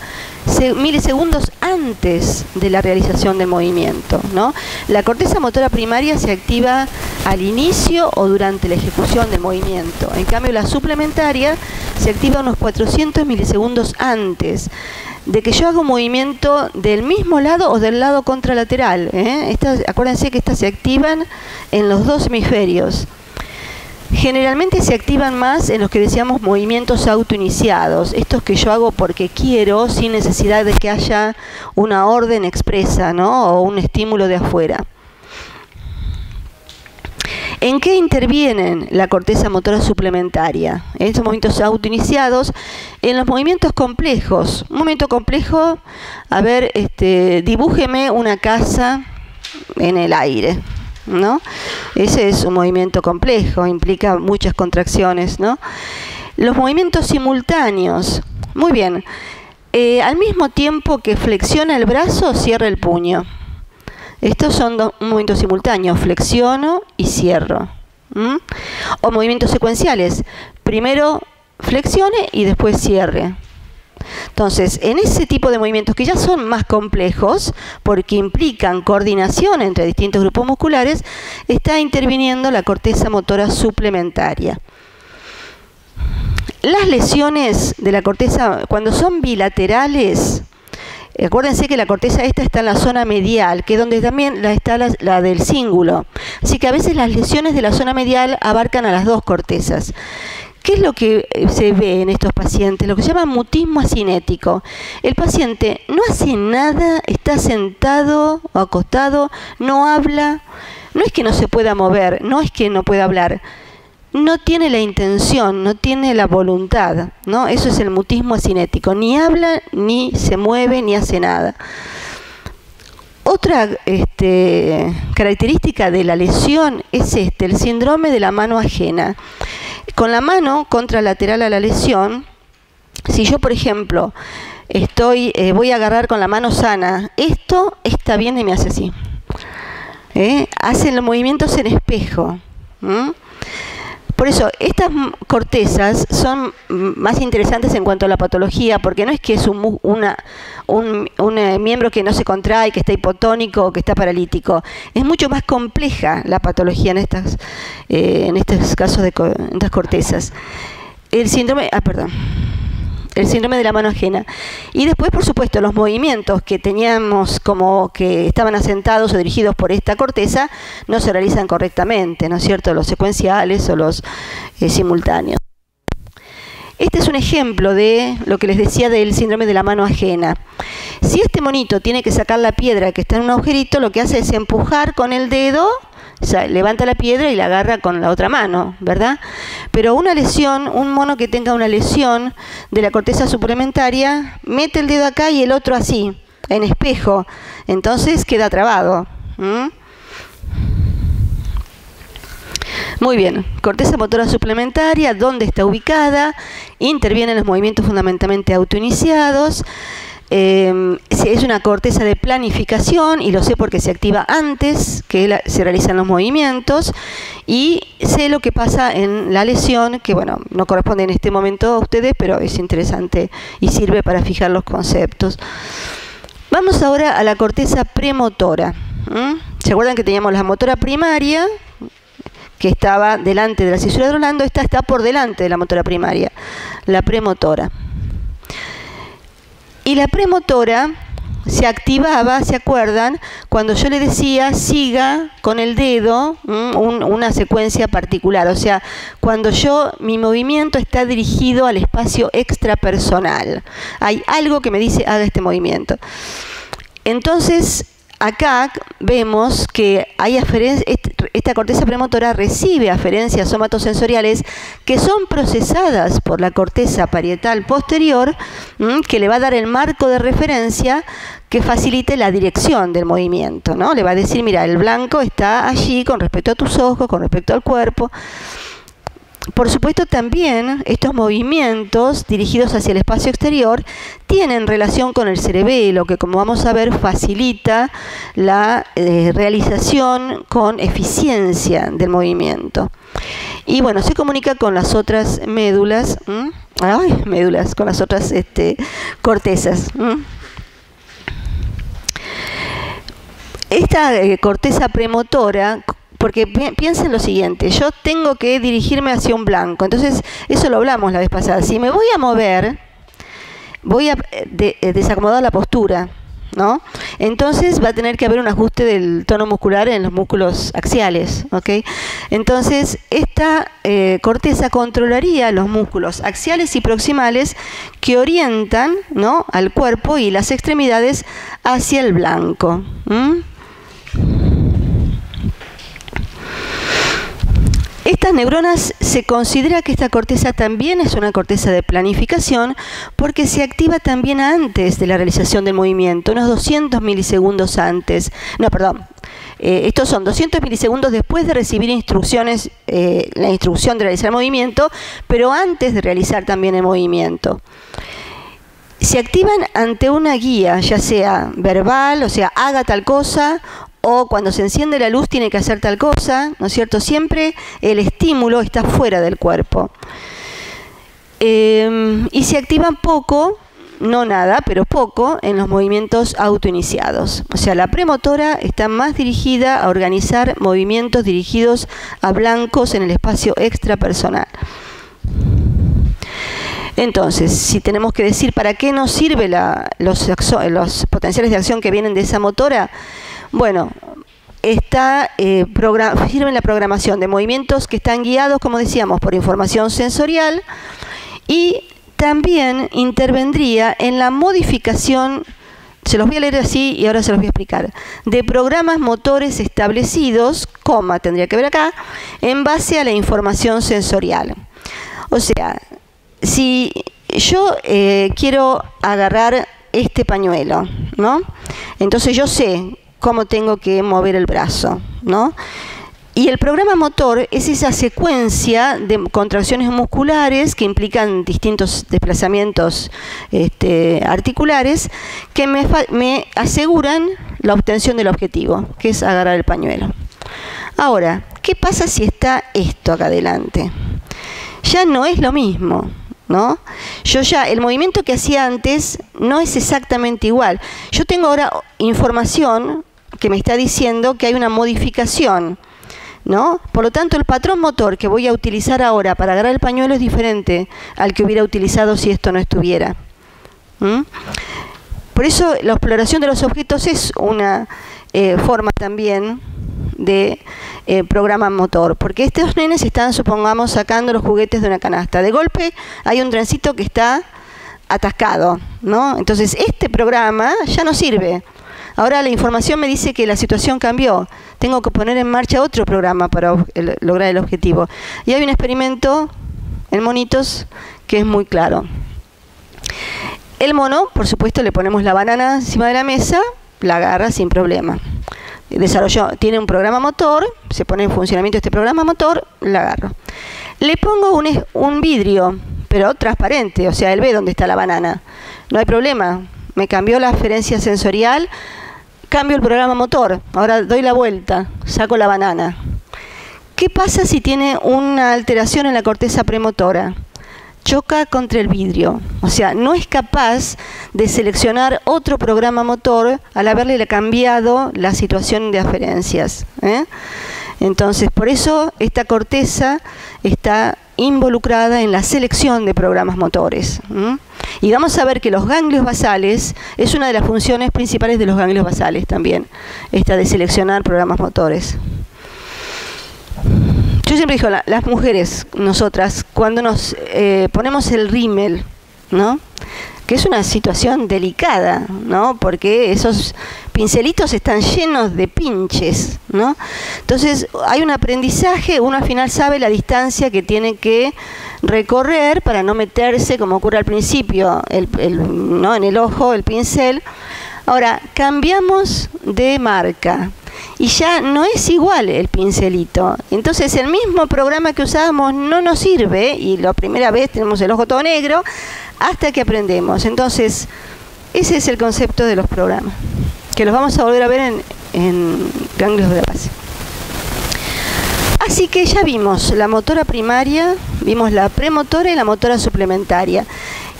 milisegundos antes de la realización del movimiento, ¿no? La corteza motora primaria se activa al inicio o durante la ejecución del movimiento. En cambio, la suplementaria se activa unos 400 milisegundos antes de que yo haga un movimiento del mismo lado o del lado contralateral. Acuérdense que estas se activan en los dos hemisferios. Generalmente se activan más en los que decíamos movimientos autoiniciados, estos que yo hago porque quiero, sin necesidad de que haya una orden expresa, ¿no? O un estímulo de afuera. ¿En qué intervienen la corteza motora suplementaria? En esos movimientos autoiniciados, en los movimientos complejos. Un movimiento complejo, a ver, dibújeme una casa en el aire, ¿no? Ese es un movimiento complejo, implica muchas contracciones, ¿no? Los movimientos simultáneos. Muy bien. Al mismo tiempo que flexiona el brazo, cierra el puño. Estos son un movimiento simultáneo, flexiono y cierro. O movimientos secuenciales, primero flexione y después cierre. Entonces, en ese tipo de movimientos que ya son más complejos, porque implican coordinación entre distintos grupos musculares, está interviniendo la corteza motora suplementaria. Las lesiones de la corteza, cuando son bilaterales, acuérdense que la corteza esta está en la zona medial, que es donde también está la del cíngulo. Así que a veces las lesiones de la zona medial abarcan a las dos cortezas. ¿Qué es lo que se ve en estos pacientes? Lo que se llama mutismo asinético. El paciente no hace nada, está sentado o acostado, no habla. No es que no se pueda mover, no es que no pueda hablar. No tiene la intención, no tiene la voluntad, ¿no? Eso es el mutismo asinético. Ni habla, ni se mueve, ni hace nada. Otra característica de la lesión es el síndrome de la mano ajena. Con la mano contralateral a la lesión, si yo, por ejemplo, voy a agarrar con la mano sana, esto está bien y me hace así. Hacen los movimientos en espejo. Por eso, estas cortezas son más interesantes en cuanto a la patología, porque no es que es un miembro que no se contrae, que está hipotónico o que está paralítico. Es mucho más compleja la patología en estos casos de estas cortezas. El síndrome de la mano ajena. Y después, por supuesto, los movimientos que teníamos como que estaban asentados o dirigidos por esta corteza no se realizan correctamente, ¿no es cierto? Los secuenciales o los simultáneos. Este es un ejemplo de lo que les decía del síndrome de la mano ajena. Si este monito tiene que sacar la piedra que está en un agujerito, lo que hace es empujar con el dedo, o sea, levanta la piedra y la agarra con la otra mano, ¿verdad? Pero una lesión, un mono que tenga una lesión de la corteza suplementaria, mete el dedo acá y el otro así, en espejo. Entonces queda trabado. Muy bien, corteza motora suplementaria, ¿dónde está ubicada? Intervienen los movimientos fundamentalmente autoiniciados. Es una corteza de planificación, y lo sé porque se activa antes que se realizan los movimientos, y sé lo que pasa en la lesión, que bueno, no corresponde en este momento a ustedes, pero es interesante y sirve para fijar los conceptos. Vamos ahora a la corteza premotora. ¿Se acuerdan que teníamos la motora primaria, que estaba delante de la cisura de Rolando? Esta está por delante de la motora primaria, la premotora. Y la premotora se activaba, ¿se acuerdan? Cuando yo le decía siga con el dedo una secuencia particular. O sea, cuando mi movimiento está dirigido al espacio extrapersonal. Hay algo que me dice haga este movimiento. Entonces, acá vemos que hay esta corteza premotora recibe aferencias somatosensoriales que son procesadas por la corteza parietal posterior, que le va a dar el marco de referencia que facilite la dirección del movimiento, ¿no? Le va a decir, mira, el blanco está allí con respecto a tus ojos, con respecto al cuerpo. Por supuesto, también estos movimientos dirigidos hacia el espacio exterior tienen relación con el cerebelo, que como vamos a ver facilita la realización con eficiencia del movimiento. Y bueno, se comunica con las otras médulas, con las otras cortezas. Esta corteza premotora porque piensen lo siguiente, yo tengo que dirigirme hacia un blanco, entonces eso lo hablamos la vez pasada, si me voy a mover, voy a desacomodar la postura, ¿no? Entonces va a tener que haber un ajuste del tono muscular en los músculos axiales, ¿ok? Entonces esta corteza controlaría los músculos axiales y proximales que orientan, ¿no?, al cuerpo y las extremidades hacia el blanco. Estas neuronas, se considera que esta corteza también es una corteza de planificación porque se activa también antes de la realización del movimiento, unos 200 milisegundos antes. No, perdón. Estos son 200 milisegundos después de recibir instrucciones, la instrucción de realizar el movimiento, pero antes de realizar también el movimiento. Se activan ante una guía, ya sea verbal, o sea, haga tal cosa, o cuando se enciende la luz tiene que hacer tal cosa, ¿no es cierto? Siempre el estímulo está fuera del cuerpo. Y se activan poco, no nada, pero poco, en los movimientos autoiniciados. O sea, la premotora está más dirigida a organizar movimientos dirigidos a blancos en el espacio extrapersonal. Entonces, si tenemos que decir para qué nos sirve los potenciales de acción que vienen de esa motora, bueno, sirve en la programación de movimientos que están guiados, como decíamos, por información sensorial, y también intervendría en la modificación, se los voy a leer así y ahora se los voy a explicar, de programas motores establecidos, tendría que ver acá, en base a la información sensorial. O sea, si yo quiero agarrar este pañuelo, ¿no? Entonces yo sé cómo tengo que mover el brazo, ¿no? Y el programa motor es esa secuencia de contracciones musculares que implican distintos desplazamientos articulares que me aseguran la obtención del objetivo, que es agarrar el pañuelo. Ahora, ¿qué pasa si está esto acá adelante? Ya no es lo mismo, ¿no? El movimiento que hacía antes no es exactamente igual. Yo tengo ahora información que me está diciendo que hay una modificación, ¿no? Por lo tanto, el patrón motor que voy a utilizar ahora para agarrar el pañuelo es diferente al que hubiera utilizado si esto no estuviera. Por eso la exploración de los objetos es una forma también de programa motor, porque estos nenes están, supongamos, sacando los juguetes de una canasta. De golpe hay un trencito que está atascado, ¿no? Entonces este programa ya no sirve. Ahora la información me dice que la situación cambió. Tengo que poner en marcha otro programa para lograr el objetivo. Y hay un experimento en monitos que es muy claro. El mono, por supuesto, le ponemos la banana encima de la mesa, la agarra sin problema. Tiene un programa motor, se pone en funcionamiento este programa motor, la agarro. Le pongo un vidrio, pero transparente, o sea, él ve dónde está la banana. No hay problema. Me cambió la aferencia sensorial, cambio el programa motor, ahora doy la vuelta, saco la banana. ¿Qué pasa si tiene una alteración en la corteza premotora? Choca contra el vidrio, o sea, no es capaz de seleccionar otro programa motor al haberle cambiado la situación de aferencias, ¿eh? Entonces, por eso esta corteza está involucrada en la selección de programas motores. Y vamos a ver que los ganglios basales es una de las funciones principales de los ganglios basales también, esta de seleccionar programas motores. Yo siempre digo, las mujeres, nosotras, cuando nos ponemos el rímel, ¿no?, que es una situación delicada, ¿no?, porque esos pincelitos están llenos de pinches, ¿no? Entonces hay un aprendizaje, uno al final sabe la distancia que tiene que recorrer para no meterse, como ocurre al principio, ¿no?, en el ojo, el pincel. Ahora, cambiamos de marca y ya no es igual el pincelito. Entonces el mismo programa que usábamos no nos sirve y la primera vez tenemos el ojo todo negro hasta que aprendemos. Entonces ese es el concepto de los programas, que los vamos a volver a ver en ganglios de la base. Así que ya vimos la motora primaria, vimos la premotora y la motora suplementaria.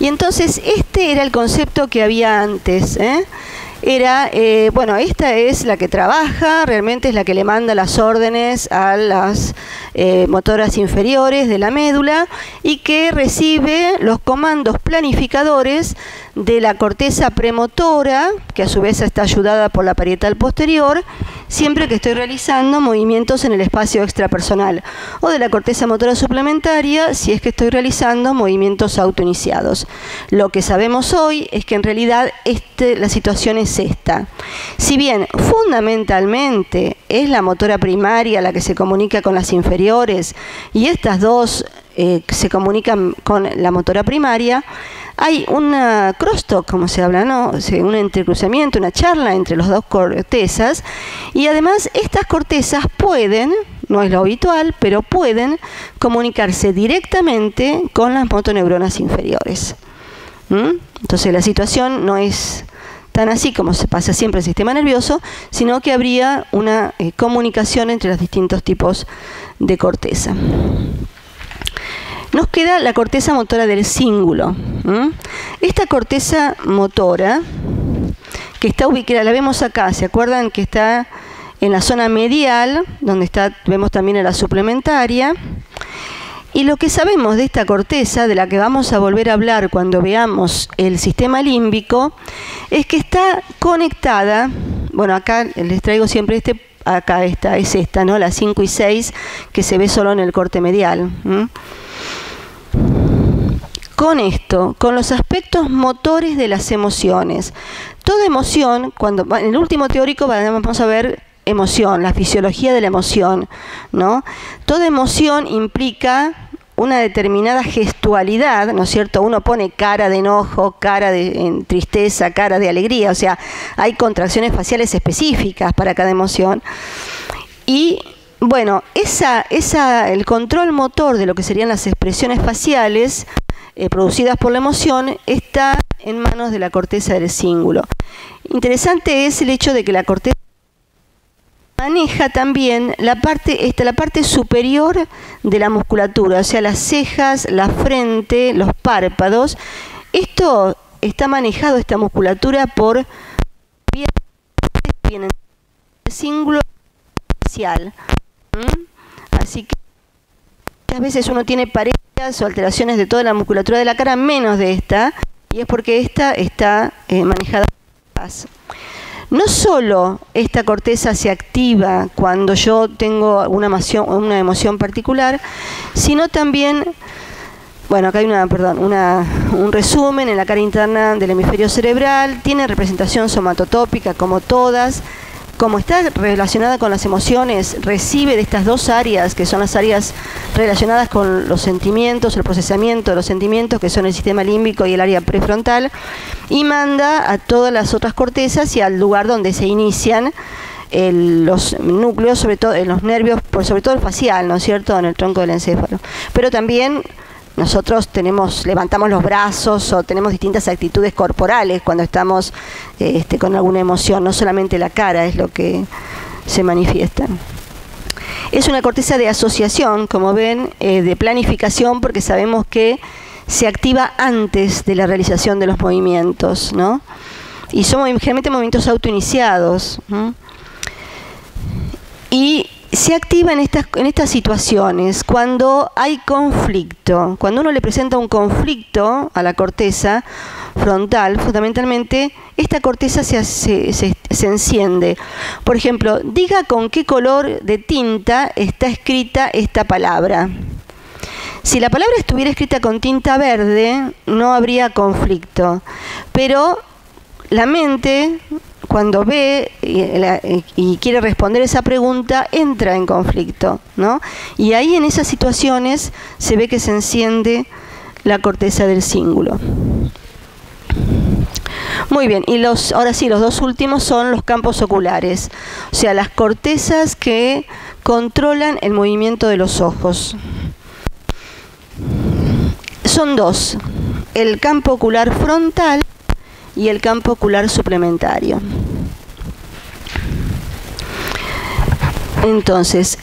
Y entonces este era el concepto que había antes, ¿eh? era, bueno, esta es la que trabaja, realmente es la que le manda las órdenes a las motoras inferiores de la médula y que recibe los comandos planificadores de la corteza premotora, que a su vez está ayudada por la parietal posterior, siempre que estoy realizando movimientos en el espacio extrapersonal, o de la corteza motora suplementaria si es que estoy realizando movimientos autoiniciados. Lo que sabemos hoy es que en realidad la situación es esta. Si bien fundamentalmente es la motora primaria la que se comunica con las inferiores y estas dos se comunican con la motora primaria, hay una crosstalk, como se habla, ¿no? O sea, un entrecruzamiento, una charla entre las dos cortezas, y además estas cortezas pueden, no es lo habitual, pero pueden comunicarse directamente con las motoneuronas inferiores. Entonces la situación no es tan así como se pasa siempre en el sistema nervioso, sino que habría una comunicación entre los distintos tipos de corteza. Nos queda la corteza motora del cíngulo. Esta corteza motora, que está ubicada, la vemos acá, ¿se acuerdan que está en la zona medial, donde vemos también a la suplementaria? Y lo que sabemos de esta corteza, de la que vamos a volver a hablar cuando veamos el sistema límbico, es que está conectada, bueno, acá les traigo siempre acá es esta, ¿no? La 5 y 6, que se ve solo en el corte medial. Con esto, con los aspectos motores de las emociones. Toda emoción, en el último teórico vamos a ver emoción, la fisiología de la emoción, ¿no? Toda emoción implica una determinada gestualidad, ¿no es cierto? Uno pone cara de enojo, cara de tristeza, cara de alegría, o sea, hay contracciones faciales específicas para cada emoción. Y bueno, el control motor de lo que serían las expresiones faciales producidas por la emoción está en manos de la corteza del cíngulo. Interesante es el hecho de que la corteza maneja también la parte superior de la musculatura, o sea, las cejas, la frente, los párpados. Esto está manejado, esta musculatura, por el cíngulo facial. Así que muchas veces uno tiene parejas o alteraciones de toda la musculatura de la cara, menos de esta, y es porque esta está manejada por paz. No solo esta corteza se activa cuando yo tengo una emoción particular, sino también, bueno, acá hay un resumen en la cara interna del hemisferio cerebral, tiene representación somatotópica como todas. Como está relacionada con las emociones, recibe de estas dos áreas, que son las áreas relacionadas con los sentimientos, el procesamiento de los sentimientos, que son el sistema límbico y el área prefrontal, y manda a todas las otras cortezas y al lugar donde se inician los núcleos, sobre todo en los nervios, sobre todo el facial, ¿no es cierto?, en el tronco del encéfalo. Pero también nosotros levantamos los brazos o tenemos distintas actitudes corporales cuando estamos con alguna emoción, no solamente la cara es lo que se manifiesta. Es una corteza de asociación, como ven, de planificación, porque sabemos que se activa antes de la realización de los movimientos, ¿no? Y son generalmente movimientos autoiniciados, ¿no? Y se activa en estas situaciones cuando hay conflicto. Cuando uno le presenta un conflicto a la corteza frontal, fundamentalmente esta corteza se enciende. Por ejemplo, diga con qué color de tinta está escrita esta palabra. Si la palabra estuviera escrita con tinta verde, no habría conflicto. Pero la mente, cuando ve y quiere responder esa pregunta, entra en conflicto, ¿no? Y ahí en esas situaciones se ve que se enciende la corteza del cíngulo. Muy bien, y ahora sí, los dos últimos son los campos oculares, o sea, las cortezas que controlan el movimiento de los ojos. Son dos, el campo ocular frontal y el campo ocular suplementario. Entonces,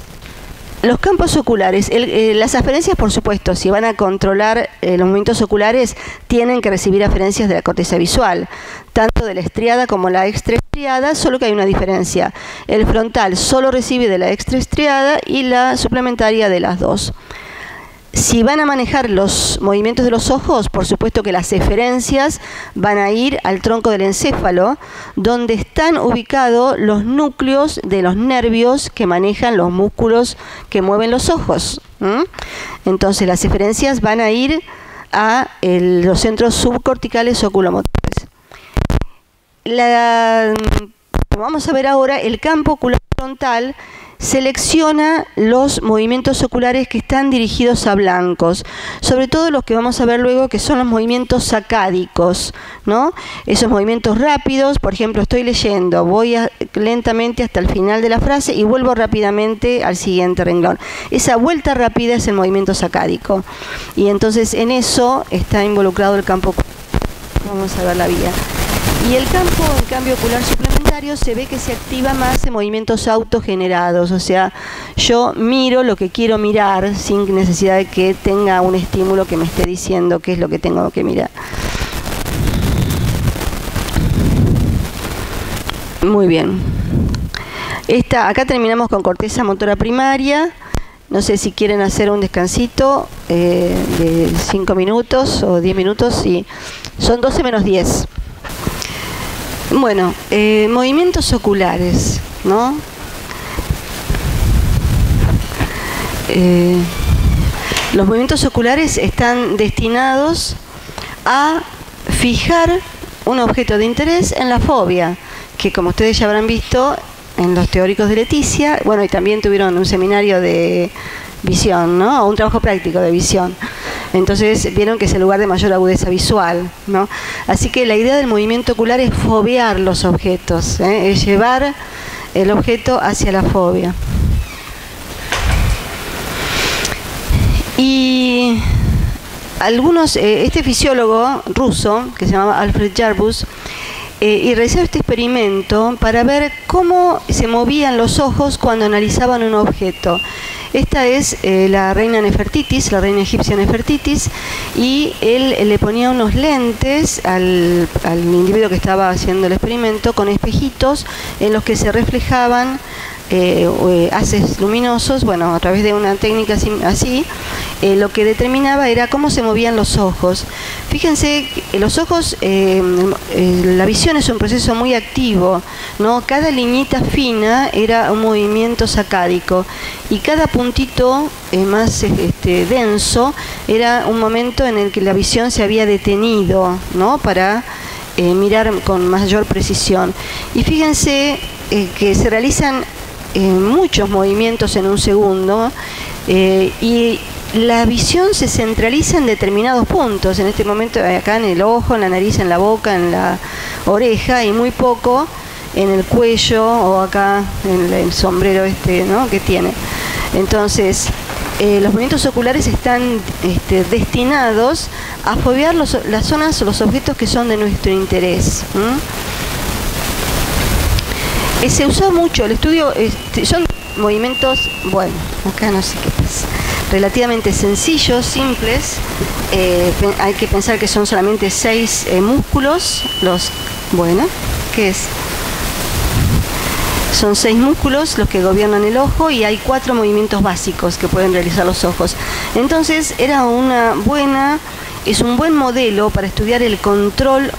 Los campos oculares, las aferencias, por supuesto, si van a controlar los movimientos oculares, tienen que recibir aferencias de la corteza visual, tanto de la estriada como la extraestriada, solo que hay una diferencia. El frontal solo recibe de la extraestriada y la suplementaria de las dos. Si van a manejar los movimientos de los ojos, por supuesto que las eferencias van a ir al tronco del encéfalo, donde están ubicados los núcleos de los nervios que manejan los músculos que mueven los ojos. Entonces las eferencias van a ir a los centros subcorticales oculomotores. Como vamos a ver ahora, el campo ocular frontal selecciona los movimientos oculares que están dirigidos a blancos, sobre todo los que vamos a ver luego, que son los movimientos sacádicos, ¿no? Esos movimientos rápidos, por ejemplo, estoy leyendo, voy lentamente hasta el final de la frase y vuelvo rápidamente al siguiente renglón. Esa vuelta rápida es el movimiento sacádico, y entonces en eso está involucrado el campo ocular. Vamos a ver la vía. Y el campo, en cambio, ocular suplementario se ve que se activa más en movimientos autogenerados, o sea, yo miro lo que quiero mirar sin necesidad de que tenga un estímulo que me esté diciendo qué es lo que tengo que mirar. Muy bien. Acá terminamos con corteza motora primaria. No sé si quieren hacer un descansito de 5 minutos o 10 minutos. Y son 12 menos 10. Bueno, movimientos oculares, ¿no? Los movimientos oculares están destinados a fijar un objeto de interés en la fobia, que como ustedes ya habrán visto en los teóricos de Leticia, bueno, y también tuvieron un seminario de visión, ¿no? O un trabajo práctico de visión. Entonces vieron que es el lugar de mayor agudeza visual, ¿no? Así que la idea del movimiento ocular es fobear los objetos, es llevar el objeto hacia la fobia. Y este fisiólogo ruso, que se llamaba Alfred Jarbus, y realizó este experimento para ver cómo se movían los ojos cuando analizaban un objeto. Esta es la reina Nefertitis, la reina egipcia Nefertitis, y él le ponía unos lentes al individuo que estaba haciendo el experimento con espejitos en los que se reflejaban haces luminosos, bueno, a través de una técnica así, lo que determinaba era cómo se movían los ojos. Fíjense, los ojos, la visión es un proceso muy activo, ¿no? Cada liñita fina era un movimiento sacádico y cada puntito más denso era un momento en el que la visión se había detenido, ¿no? Para mirar con mayor precisión. Y fíjense que se realizan muchos movimientos en un segundo y la visión se centraliza en determinados puntos, en este momento acá en el ojo, en la nariz, en la boca, en la oreja y muy poco en el cuello o acá en el sombrero ¿no? que tiene. Entonces los movimientos oculares están destinados a fobear las zonas o los objetos que son de nuestro interés. Se usó mucho el estudio, son movimientos, bueno, acá no sé qué pasa, relativamente sencillos, simples. Hay que pensar que son solamente 6 músculos, bueno, ¿qué es? Son 6 músculos los que gobiernan el ojo y hay 4 movimientos básicos que pueden realizar los ojos. Entonces es un buen modelo para estudiar el control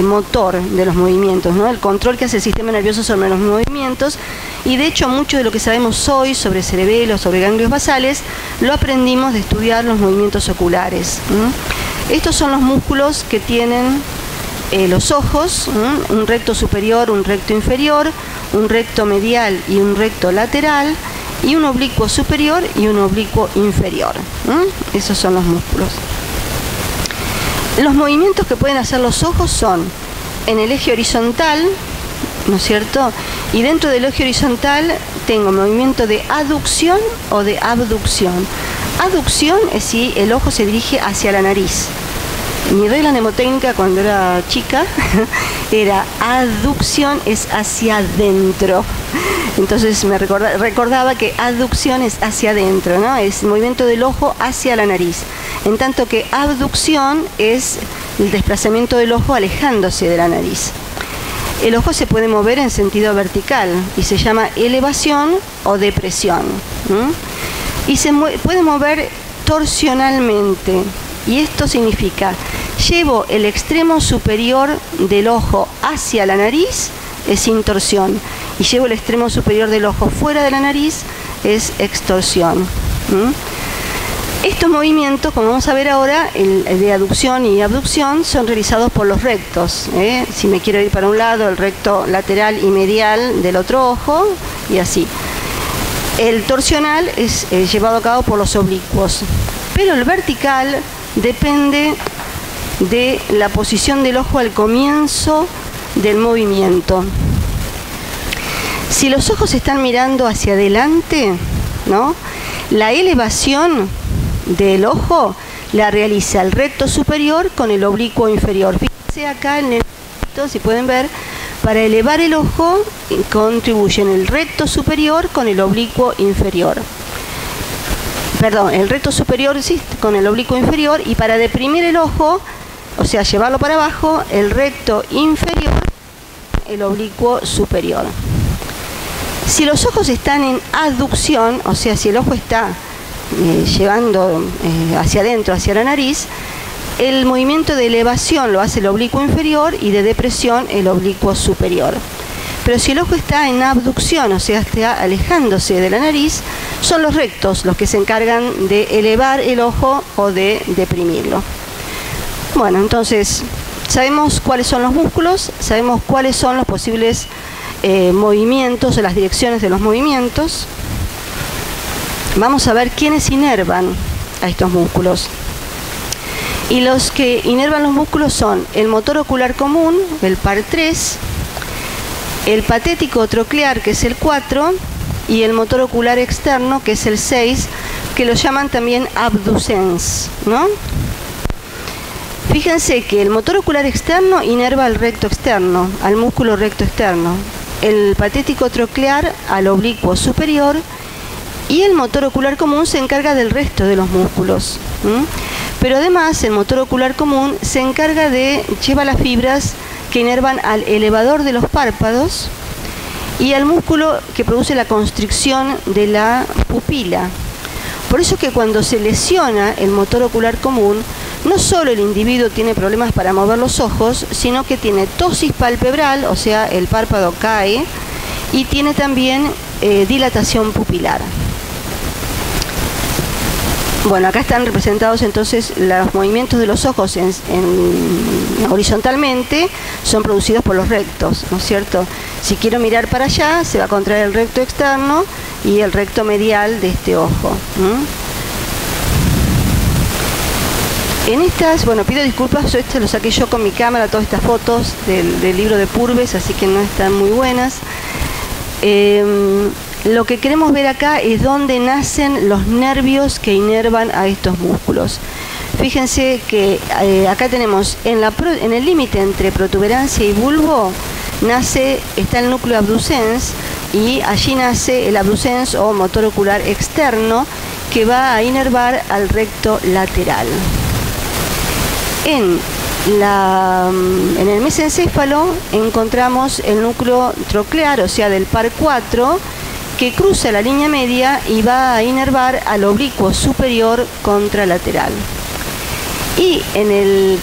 motor de los movimientos, ¿no? El control que hace el sistema nervioso sobre los movimientos, y de hecho mucho de lo que sabemos hoy sobre cerebelo, sobre ganglios basales, lo aprendimos de estudiar los movimientos oculares. Estos son los músculos que tienen los ojos, un recto superior, un recto inferior, un recto medial y un recto lateral, y un oblicuo superior y un oblicuo inferior. Esos son los músculos. Los movimientos que pueden hacer los ojos son en el eje horizontal, ¿no es cierto? Y dentro del eje horizontal tengo movimiento de aducción o de abducción. Aducción es si el ojo se dirige hacia la nariz. Mi regla mnemotécnica cuando era chica era aducción es hacia adentro. Entonces me recordaba que aducción es hacia adentro, ¿no? Es el movimiento del ojo hacia la nariz. En tanto que abducción es el desplazamiento del ojo alejándose de la nariz. El ojo se puede mover en sentido vertical y se llama elevación o depresión. Y se puede mover torsionalmente. Y esto significa, llevo el extremo superior del ojo hacia la nariz, es intorsión. Y llevo el extremo superior del ojo fuera de la nariz, es extorsión. Estos movimientos, como vamos a ver ahora, el de aducción y abducción, son realizados por los rectos. Si me quiero ir para un lado, el recto lateral y medial del otro ojo, y así. El torsional es llevado a cabo por los oblicuos. Pero el vertical depende de la posición del ojo al comienzo del movimiento. Si los ojos están mirando hacia adelante, ¿no?, la elevación del ojo la realiza el recto superior con el oblicuo inferior. Fíjense acá en el, si pueden ver, para elevar el ojo contribuyen el recto superior con el oblicuo inferior. Perdón, el recto superior sí, con el oblicuo inferior, y para deprimir el ojo, o sea, llevarlo para abajo, el recto inferior, el oblicuo superior. Si los ojos están en aducción, o sea, si el ojo está llevando hacia adentro, hacia la nariz, el movimiento de elevación lo hace el oblicuo inferior y de depresión el oblicuo superior. Pero si el ojo está en abducción, o sea, está alejándose de la nariz, son los rectos los que se encargan de elevar el ojo o de deprimirlo. Bueno, entonces, sabemos cuáles son los músculos, sabemos cuáles son los posibles movimientos o las direcciones de los movimientos. Vamos a ver quiénes inervan a estos músculos. Y los que inervan los músculos son el motor ocular común, el par 3, el patético troclear, que es el 4, y el motor ocular externo, que es el 6, que lo llaman también abducens, ¿no? Fíjense que el motor ocular externo inerva al recto externo, al músculo recto externo, el patético troclear al oblicuo superior, y el motor ocular común se encarga del resto de los músculos. Pero además el motor ocular común se encarga lleva las fibras que inervan al elevador de los párpados y al músculo que produce la constricción de la pupila. Por eso es que cuando se lesiona el motor ocular común, no solo el individuo tiene problemas para mover los ojos, sino que tiene ptosis palpebral, o sea, el párpado cae, y tiene también dilatación pupilar. Bueno, acá están representados entonces los movimientos de los ojos horizontalmente, son producidos por los rectos, ¿no es cierto? Si quiero mirar para allá, se va a contraer el recto externo y el recto medial de este ojo. En estas, bueno, pido disculpas, esto lo saqué yo con mi cámara, todas estas fotos del libro de Purves, así que no están muy buenas. Lo que queremos ver acá es dónde nacen los nervios que inervan a estos músculos. Fíjense que acá tenemos en el límite entre protuberancia y bulbo está el núcleo abducens, y allí nace el abducens o motor ocular externo que va a inervar al recto lateral. En el mesencéfalo encontramos el núcleo troclear, o sea, del par 4, que cruza la línea media y va a inervar al oblicuo superior contralateral. Y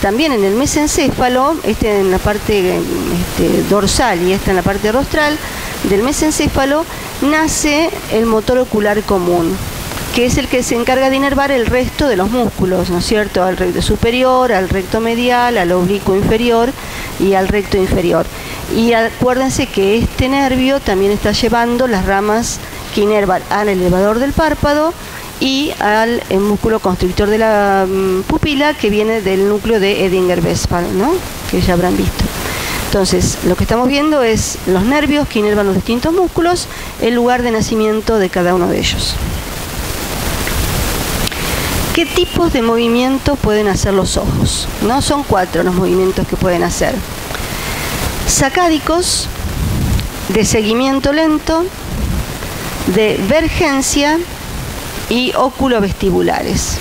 también en el mesencéfalo, en la parte dorsal y en la parte rostral del mesencéfalo, nace el motor ocular común, que es el que se encarga de inervar el resto de los músculos, ¿no es cierto? Al recto superior, al recto medial, al oblicuo inferior y al recto inferior. Y acuérdense que este nervio también está llevando las ramas que inervan al elevador del párpado y al músculo constrictor de la pupila, que viene del núcleo de Edinger-Westphal, ¿no?, que ya habrán visto. Entonces, lo que estamos viendo es los nervios que inervan los distintos músculos, el lugar de nacimiento de cada uno de ellos. ¿Qué tipos de movimiento pueden hacer los ojos? No son 4 los movimientos que pueden hacer. Sacádicos, de seguimiento lento, de vergencia y oculovestibulares.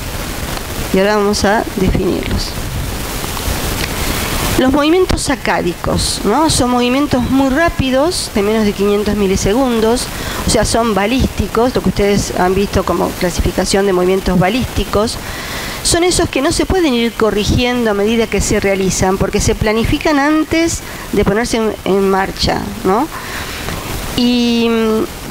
Y ahora vamos a definirlos. Los movimientos sacádicos, ¿no? Son movimientos muy rápidos, de menos de 500 milisegundos, o sea, son balísticos, lo que ustedes han visto como clasificación de movimientos balísticos. Son esos que no se pueden ir corrigiendo a medida que se realizan, porque se planifican antes de ponerse en marcha, ¿no? Y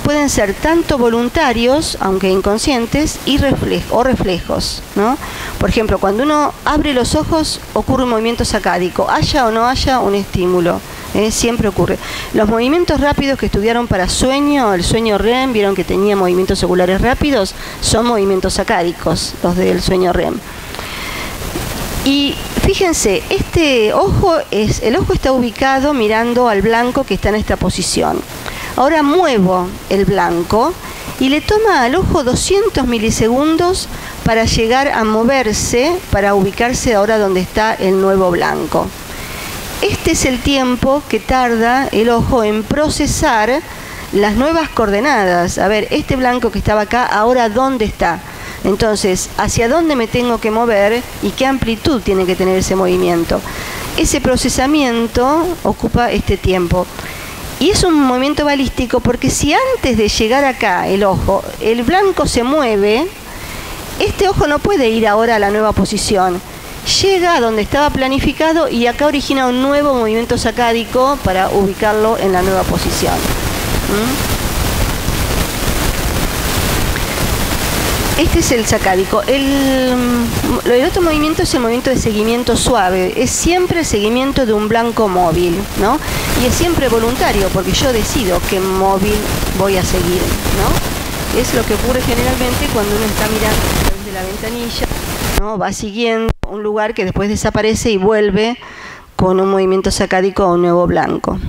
pueden ser tanto voluntarios, aunque inconscientes, y reflejos, ¿no? Por ejemplo, cuando uno abre los ojos, ocurre un movimiento sacádico, haya o no haya un estímulo, siempre ocurre. Los movimientos rápidos que estudiaron para sueño, el sueño REM, vieron que tenía movimientos oculares rápidos, son movimientos sacádicos, los del sueño REM. Y fíjense, el ojo está ubicado mirando al blanco que está en esta posición. Ahora muevo el blanco y le toma al ojo 200 milisegundos para llegar a moverse, para ubicarse ahora donde está el nuevo blanco. Este es el tiempo que tarda el ojo en procesar las nuevas coordenadas. A ver, este blanco que estaba acá, ahora ¿dónde está? Entonces, ¿hacia dónde me tengo que mover y qué amplitud tiene que tener ese movimiento? Ese procesamiento ocupa este tiempo. Y es un movimiento balístico porque si antes de llegar acá el blanco se mueve, este ojo no puede ir ahora a la nueva posición. Llega a donde estaba planificado y acá origina un nuevo movimiento sacádico para ubicarlo en la nueva posición. Este es el sacádico. El otro movimiento es el movimiento de seguimiento suave. Es siempre el seguimiento de un blanco móvil, ¿no? Y es siempre voluntario, porque yo decido qué móvil voy a seguir, ¿no? Es lo que ocurre generalmente cuando uno está mirando a través de la ventanilla, ¿no? Va siguiendo un lugar que después desaparece y vuelve con un movimiento sacádico a un nuevo blanco.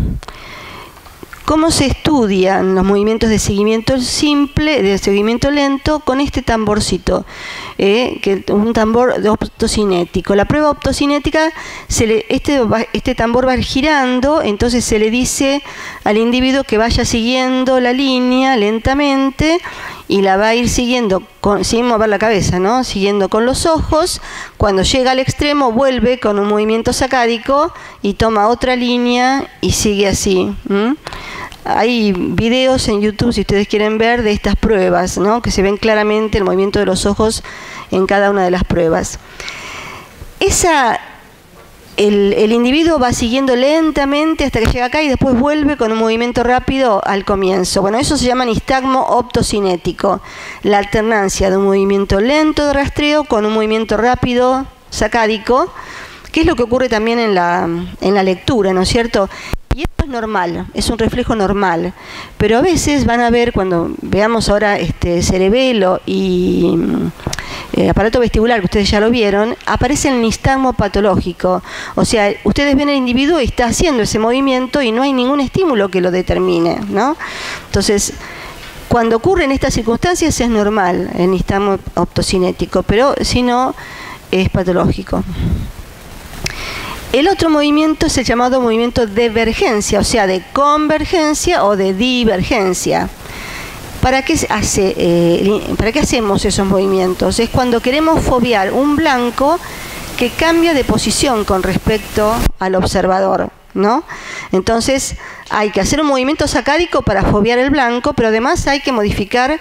¿Cómo se estudian los movimientos de seguimiento simple, de seguimiento lento, con este tamborcito? Que un tambor optocinético. La prueba optocinética, este tambor va girando, entonces se le dice al individuo que vaya siguiendo la línea lentamente y la va a ir siguiendo sin mover la cabeza, ¿no? Siguiendo con los ojos. Cuando llega al extremo vuelve con un movimiento sacádico y toma otra línea y sigue así. Hay videos en YouTube, si ustedes quieren ver, de estas pruebas, ¿no? Que se ven claramente el movimiento de los ojos en cada una de las pruebas. El individuo va siguiendo lentamente hasta que llega acá y después vuelve con un movimiento rápido al comienzo. Bueno, eso se llama nistagmo optocinético, la alternancia de un movimiento lento de rastreo con un movimiento rápido sacádico, que es lo que ocurre también en la lectura, ¿no es cierto? Y esto es normal, es un reflejo normal, pero a veces van a ver, cuando veamos ahora cerebelo y aparato vestibular, que ustedes ya lo vieron, aparece el nistagmo patológico. O sea, ustedes ven al individuo y está haciendo ese movimiento y no hay ningún estímulo que lo determine, ¿no? Entonces, cuando ocurre en estas circunstancias es normal el nistagmo optocinético, pero si no, es patológico. El otro movimiento es el llamado movimiento de vergencia, o sea, de convergencia o de divergencia. ¿Para qué hacemos esos movimientos? Es cuando queremos fobiar un blanco que cambia de posición con respecto al observador, ¿no? Entonces hay que hacer un movimiento sacádico para fobiar el blanco, pero además hay que modificar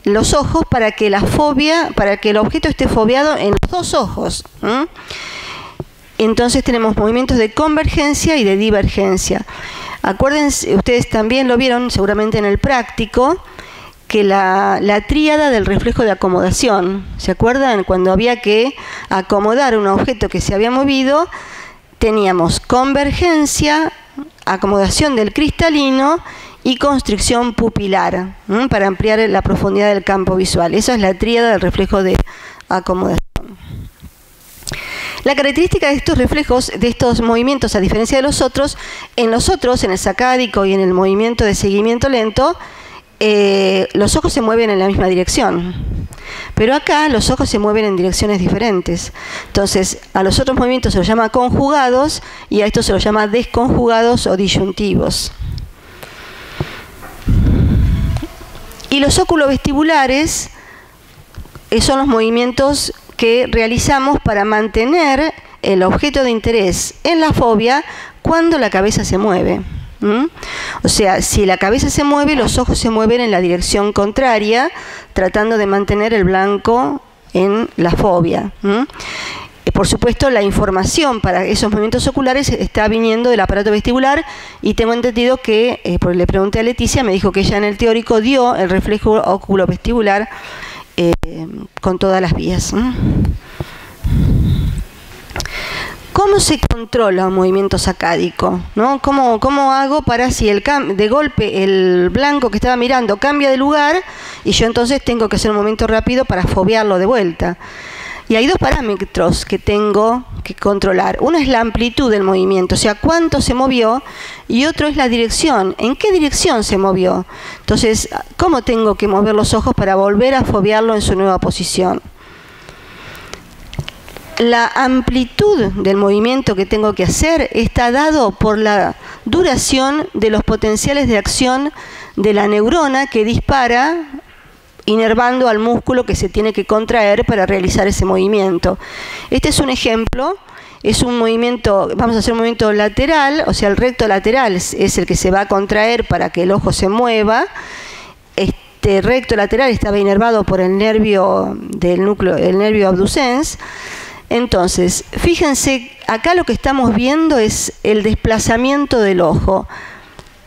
los ojos para que el objeto esté fobiado en los dos ojos. Entonces tenemos movimientos de convergencia y de divergencia. Acuérdense, ustedes también lo vieron seguramente en el práctico, que la tríada del reflejo de acomodación, ¿se acuerdan? Cuando había que acomodar un objeto que se había movido, teníamos convergencia, acomodación del cristalino y constricción pupilar, para ampliar la profundidad del campo visual. Esa es la tríada del reflejo de acomodación. La característica de estos reflejos, de estos movimientos, a diferencia de los otros, en el sacádico y en el movimiento de seguimiento lento, los ojos se mueven en la misma dirección. Pero acá los ojos se mueven en direcciones diferentes. Entonces, a los otros movimientos se los llama conjugados y a estos se los llama desconjugados o disyuntivos. Y los óculovestibulares son los movimientos que realizamos para mantener el objeto de interés en la fobia cuando la cabeza se mueve. O sea, si la cabeza se mueve, los ojos se mueven en la dirección contraria, tratando de mantener el blanco en la fobia. Por supuesto, la información para esos movimientos oculares está viniendo del aparato vestibular, y tengo entendido que, porque le pregunté a Leticia, me dijo que ella en el teórico dio el reflejo oculovestibular con todas las vías. ¿Cómo se controla un movimiento sacádico? ¿No? ¿Cómo hago para si de golpe el blanco que estaba mirando cambia de lugar y yo entonces tengo que hacer un movimiento rápido para fobiarlo de vuelta? Y hay dos parámetros que tengo que controlar. Uno es la amplitud del movimiento, o sea, cuánto se movió, y otro es la dirección, en qué dirección se movió. Entonces, ¿cómo tengo que mover los ojos para volver a fobiarlo en su nueva posición? La amplitud del movimiento que tengo que hacer está dado por la duración de los potenciales de acción de la neurona que dispara, inervando al músculo que se tiene que contraer para realizar ese movimiento. Este es un ejemplo, es un movimiento, vamos a hacer un movimiento lateral, o sea, el recto lateral es el que se va a contraer para que el ojo se mueva. Este recto lateral estaba inervado por el nervio del núcleo, el nervio abducens. Entonces, fíjense, acá lo que estamos viendo es el desplazamiento del ojo.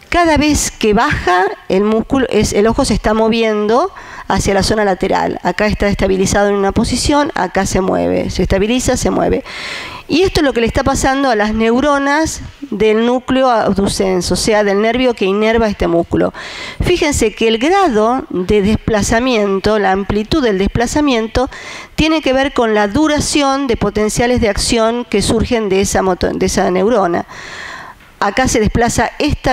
Cada vez que baja el músculo, el ojo se está moviendo hacia la zona lateral. Acá está estabilizado en una posición, acá se mueve, se estabiliza, se mueve. Y esto es lo que le está pasando a las neuronas del núcleo abducens, o sea, del nervio que inerva este músculo. Fíjense que el grado de desplazamiento, la amplitud del desplazamiento, tiene que ver con la duración de potenciales de acción que surgen de esa neurona. Acá se desplaza esta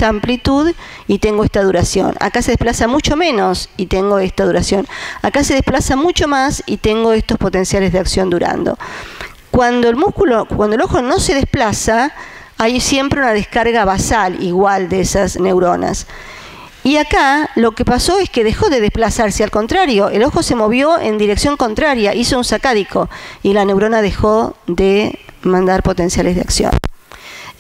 amplitud y tengo esta duración. Acá se desplaza mucho menos y tengo esta duración. Acá se desplaza mucho más y tengo estos potenciales de acción durando. Cuando el ojo no se desplaza, hay siempre una descarga basal igual de esas neuronas. Y acá lo que pasó es que dejó de desplazarse, al contrario, el ojo se movió en dirección contraria, hizo un sacádico y la neurona dejó de mandar potenciales de acción.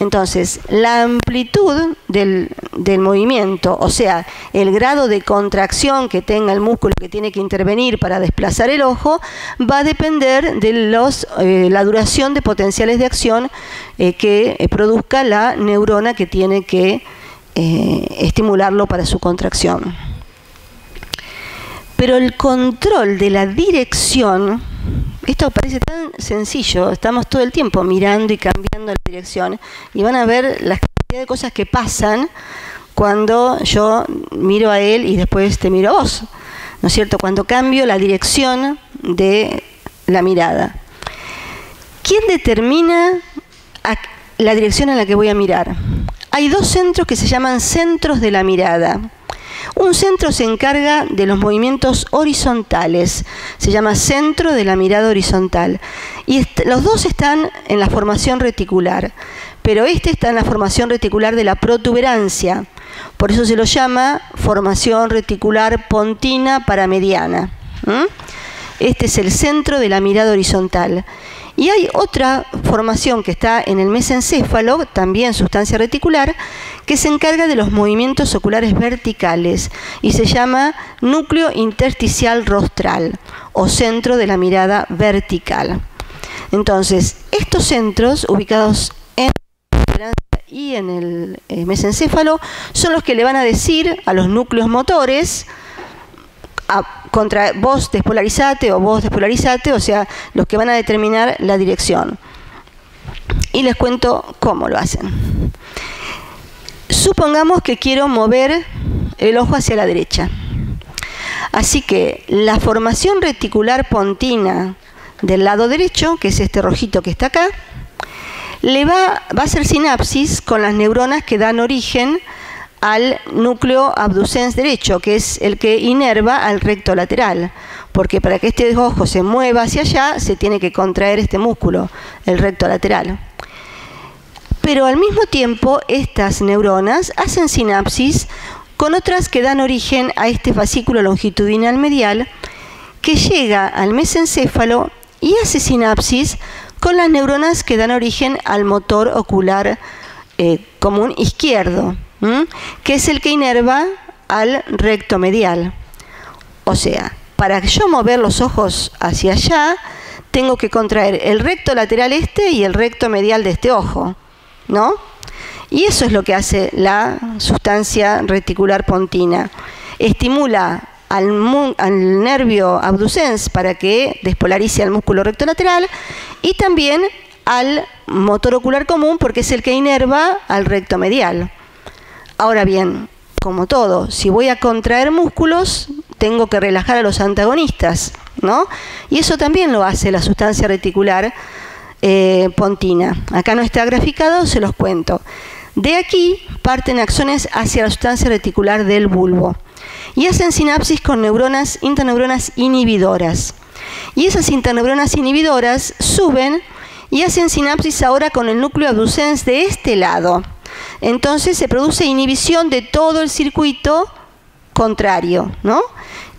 Entonces, la amplitud del movimiento, o sea, el grado de contracción que tenga el músculo que tiene que intervenir para desplazar el ojo, va a depender de la duración de potenciales de acción que produzca la neurona que tiene que estimularlo para su contracción. Pero el control de la dirección, esto parece tan sencillo, estamos todo el tiempo mirando y cambiando la dirección, y van a ver la cantidad de cosas que pasan cuando yo miro a él y después te miro a vos, ¿no es cierto? Cuando cambio la dirección de la mirada. ¿Quién determina la dirección en la que voy a mirar? Hay dos centros que se llaman centros de la mirada. Un centro se encarga de los movimientos horizontales, se llama centro de la mirada horizontal. Y los dos están en la formación reticular, pero este está en la formación reticular de la protuberancia. Por eso se lo llama formación reticular pontina paramediana. Este es el centro de la mirada horizontal. Y hay otra formación que está en el mesencéfalo, también sustancia reticular, que se encarga de los movimientos oculares verticales y se llama núcleo intersticial rostral o centro de la mirada vertical. Entonces, estos centros ubicados en la protuberancia y en el mesencéfalo son los que le van a decir a los núcleos motores contra vos despolarizate o vos despolarizate, o sea, los que van a determinar la dirección. Y les cuento cómo lo hacen. Supongamos que quiero mover el ojo hacia la derecha. Así que la formación reticular pontina del lado derecho, que es este rojito que está acá, va a hacer sinapsis con las neuronas que dan origen al núcleo abducens derecho, que es el que inerva al recto lateral, porque para que este ojo se mueva hacia allá se tiene que contraer este músculo, el recto lateral. Pero al mismo tiempo estas neuronas hacen sinapsis con otras que dan origen a este fascículo longitudinal medial que llega al mesencéfalo y hace sinapsis con las neuronas que dan origen al motor ocular común izquierdo, que es el que inerva al recto medial. O sea, para yo mover los ojos hacia allá, tengo que contraer el recto lateral este y el recto medial de este ojo, ¿no? Y eso es lo que hace la sustancia reticular pontina. Estimula al nervio abducens para que despolarice al músculo recto lateral y también al motor ocular común porque es el que inerva al recto medial. Ahora bien, como todo, si voy a contraer músculos, tengo que relajar a los antagonistas, ¿no? Y eso también lo hace la sustancia reticular pontina. Acá no está graficado, se los cuento. De aquí parten axones hacia la sustancia reticular del bulbo y hacen sinapsis con interneuronas inhibidoras. Y esas interneuronas inhibidoras suben y hacen sinapsis ahora con el núcleo abducens de este lado. Entonces se produce inhibición de todo el circuito contrario, ¿no?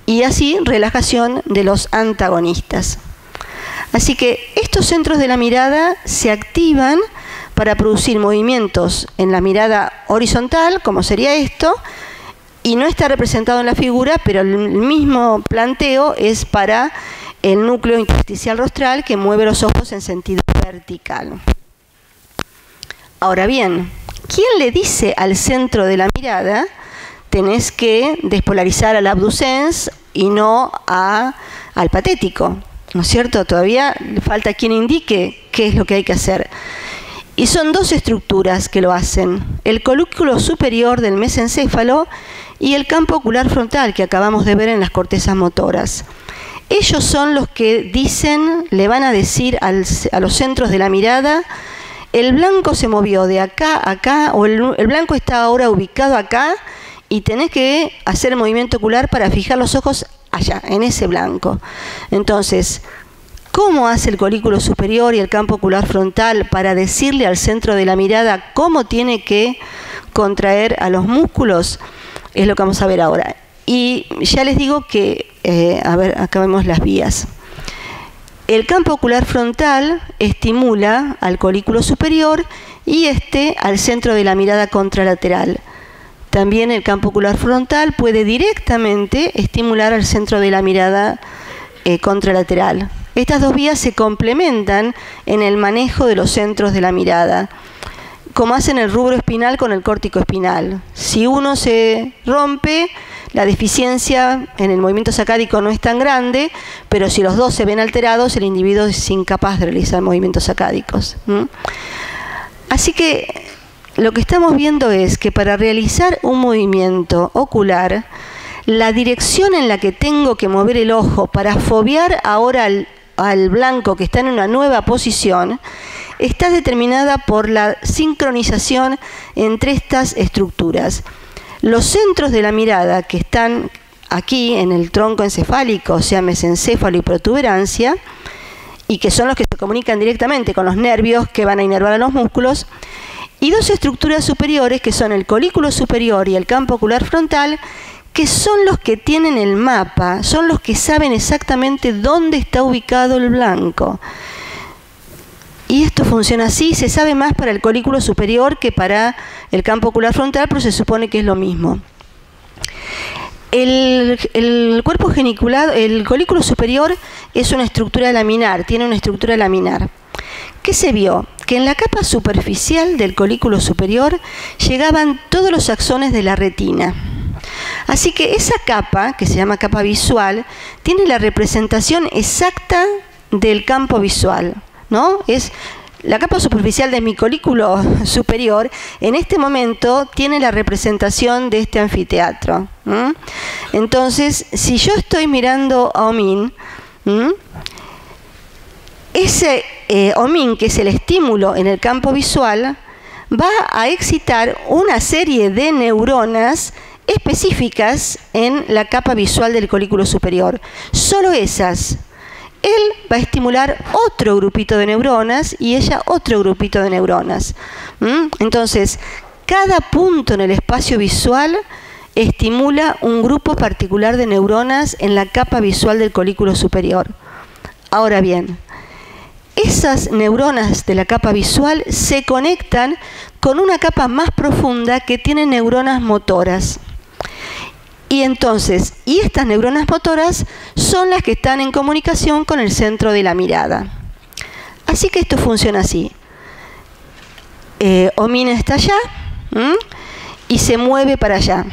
Y así relajación de los antagonistas. Así que estos centros de la mirada se activan para producir movimientos en la mirada horizontal, como sería esto, y no está representado en la figura, pero el mismo planteo es para el núcleo intersticial rostral que mueve los ojos en sentido vertical. Ahora bien, ¿quién le dice al centro de la mirada tenés que despolarizar al abducens y no al patético? ¿No es cierto? Todavía falta quien indique qué es lo que hay que hacer. Y son dos estructuras que lo hacen: el colículo superior del mesencéfalo y el campo ocular frontal que acabamos de ver en las cortezas motoras. Ellos son los que dicen, le van a decir a los centros de la mirada: el blanco se movió de acá a acá, o el blanco está ahora ubicado acá, y tenés que hacer el movimiento ocular para fijar los ojos allá, en ese blanco. Entonces, ¿cómo hace el colículo superior y el campo ocular frontal para decirle al centro de la mirada cómo tiene que contraer a los músculos? Es lo que vamos a ver ahora. Y ya les digo que, a ver, acá vemos las vías. El campo ocular frontal estimula al colículo superior y al centro de la mirada contralateral. También el campo ocular frontal puede directamente estimular al centro de la mirada contralateral. Estas dos vías se complementan en el manejo de los centros de la mirada, como hacen el rubro espinal con el córtico espinal. Si uno se rompe, la deficiencia en el movimiento sacádico no es tan grande, pero si los dos se ven alterados, el individuo es incapaz de realizar movimientos sacádicos. Así que lo que estamos viendo es que para realizar un movimiento ocular, la dirección en la que tengo que mover el ojo para fobiar ahora al blanco que está en una nueva posición está determinada por la sincronización entre estas estructuras. Los centros de la mirada que están aquí en el tronco encefálico, o sea, mesencéfalo y protuberancia, y que son los que se comunican directamente con los nervios que van a inervar a los músculos, y dos estructuras superiores que son el colículo superior y el campo ocular frontal, que son los que tienen el mapa, son los que saben exactamente dónde está ubicado el blanco. Y esto funciona así, se sabe más para el colículo superior que para el campo ocular frontal, pero se supone que es lo mismo. El cuerpo geniculado, el colículo superior es una estructura laminar, tiene una estructura laminar. ¿Qué se vio? Que en la capa superficial del colículo superior llegaban todos los axones de la retina. Así que esa capa, que se llama capa visual, tiene la representación exacta del campo visual, ¿no? Es la capa superficial de mi colículo superior, en este momento tiene la representación de este anfiteatro. Entonces, si yo estoy mirando a Omin, ese Omin, que es el estímulo en el campo visual, va a excitar una serie de neuronas específicas en la capa visual del colículo superior. Solo esas. Él va a estimular otro grupito de neuronas y ella otro grupito de neuronas. Entonces, cada punto en el espacio visual estimula un grupo particular de neuronas en la capa visual del colículo superior. Ahora bien, esas neuronas de la capa visual se conectan con una capa más profunda que tiene neuronas motoras. Y entonces, estas neuronas motoras son las que están en comunicación con el centro de la mirada. Así que esto funciona así. Omin está allá y se mueve para allá.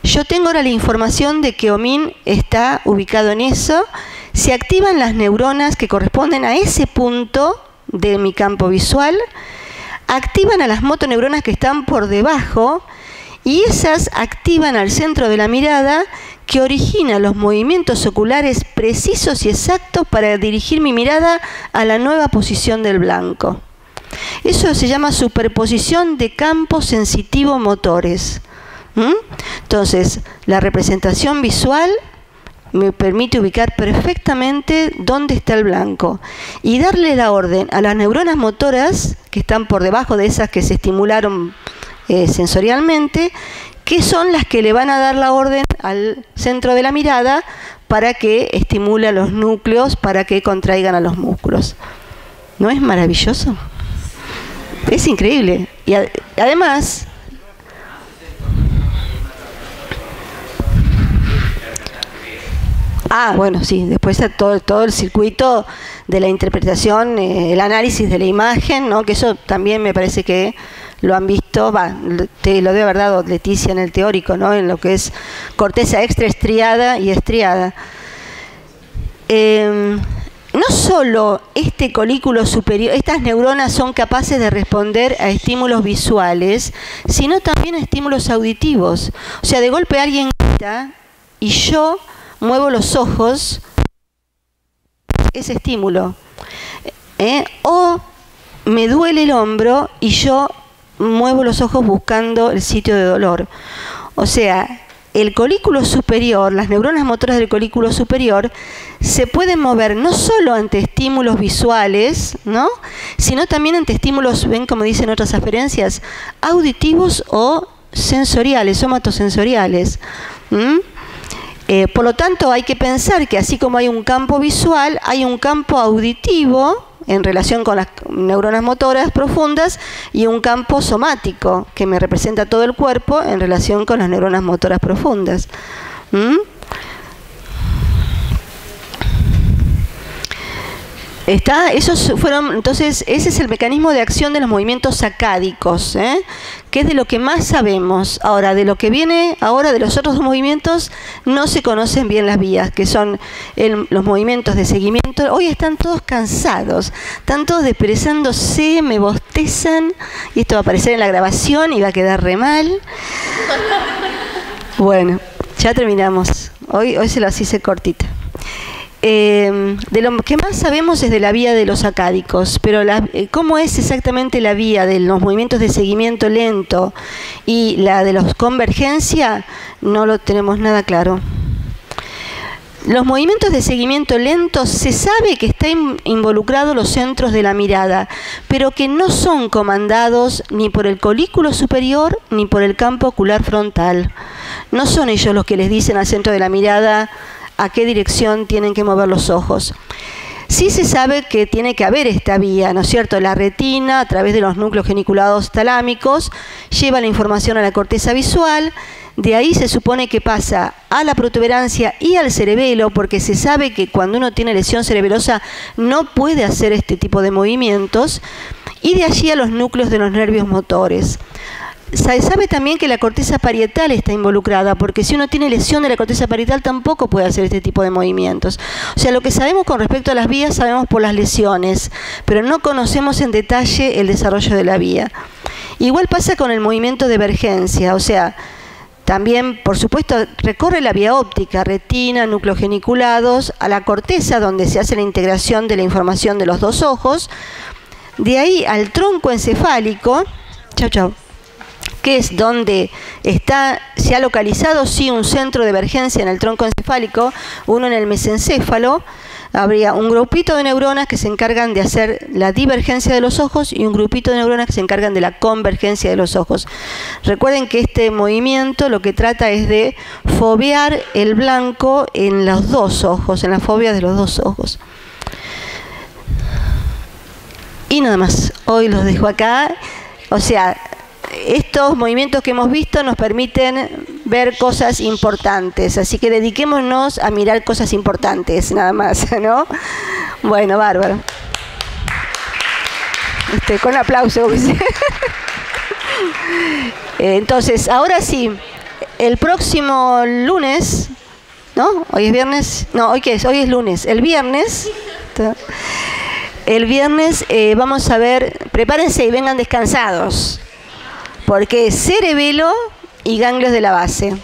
Yo tengo ahora la información de que Omin está ubicado en eso. Se activan las neuronas que corresponden a ese punto de mi campo visual, activan a las motoneuronas que están por debajo y esas activan al centro de la mirada que origina los movimientos oculares precisos y exactos para dirigir mi mirada a la nueva posición del blanco. Eso se llama superposición de campos sensitivo-motores. Entonces, la representación visual me permite ubicar perfectamente dónde está el blanco y darle la orden a las neuronas motoras que están por debajo de esas que se estimularon sensorialmente, que son las que le van a dar la orden al centro de la mirada para que estimule a los núcleos, para que contraigan a los músculos. ¿No es maravilloso? Es increíble. Y además, bueno, sí, después todo el circuito de la interpretación, el análisis de la imagen, ¿no? Que eso también me parece que lo han visto, te lo debe haber dado Leticia en el teórico, ¿no? En lo que es corteza extraestriada y estriada. No solo este colículo superior, estas neuronas son capaces de responder a estímulos visuales, sino también a estímulos auditivos. O sea, de golpe alguien grita y yo muevo los ojos, ese estímulo. O me duele el hombro y yo muevo los ojos buscando el sitio de dolor. O sea, el colículo superior, las neuronas motoras del colículo superior, se pueden mover no solo ante estímulos visuales, ¿no? Sino también ante estímulos, ven como dicen otras aferencias, auditivos o sensoriales, somatosensoriales. Por lo tanto, hay que pensar que así como hay un campo visual, hay un campo auditivo en relación con las neuronas motoras profundas y un campo somático que me representa todo el cuerpo en relación con las neuronas motoras profundas. Entonces, ese es el mecanismo de acción de los movimientos sacádicos, que es de lo que más sabemos. Ahora, de lo que viene ahora de los otros dos movimientos, no se conocen bien las vías, que son los movimientos de seguimiento. Hoy están todos cansados, están todos desperezándose, me bostezan, y esto va a aparecer en la grabación y va a quedar re mal. Bueno, ya terminamos. Hoy se las hice cortita. De lo que más sabemos es de la vía de los sacádicos, pero cómo es exactamente la vía de los movimientos de seguimiento lento y la de los convergencia, no lo tenemos nada claro. Los movimientos de seguimiento lento se sabe que están involucrados los centros de la mirada, pero que no son comandados ni por el colículo superior ni por el campo ocular frontal. No son ellos los que les dicen al centro de la mirada a qué dirección tienen que mover los ojos. Sí se sabe que tiene que haber esta vía, ¿no es cierto? La retina, a través de los núcleos geniculados talámicos, lleva la información a la corteza visual. De ahí se supone que pasa a la protuberancia y al cerebelo, porque se sabe que cuando uno tiene lesión cerebelosa no puede hacer este tipo de movimientos. Y de allí a los núcleos de los nervios motores. Se sabe también que la corteza parietal está involucrada, porque si uno tiene lesión de la corteza parietal tampoco puede hacer este tipo de movimientos. O sea, lo que sabemos con respecto a las vías sabemos por las lesiones, pero no conocemos en detalle el desarrollo de la vía. Igual pasa con el movimiento de emergencia, o sea, también, por supuesto, recorre la vía óptica, retina, núcleos geniculados, a la corteza donde se hace la integración de la información de los dos ojos, de ahí al tronco encefálico, que es donde se ha localizado sí un centro de emergencia en el tronco encefálico, uno en el mesencéfalo, habría un grupito de neuronas que se encargan de hacer la divergencia de los ojos y un grupito de neuronas que se encargan de la convergencia de los ojos. Recuerden que este movimiento lo que trata es de fovear el blanco en los dos ojos, en la fobia de los dos ojos. Y nada más, hoy los dejo acá. O sea, estos movimientos que hemos visto nos permiten ver cosas importantes, así que dediquémonos a mirar cosas importantes, nada más, ¿no? Bueno, bárbaro. Con aplauso. Entonces, ahora sí, el próximo lunes, ¿no? ¿Hoy es viernes? No, ¿hoy qué es? Hoy es lunes. El viernes vamos a ver, prepárense y vengan descansados, porque es cerebelo y ganglios de la base.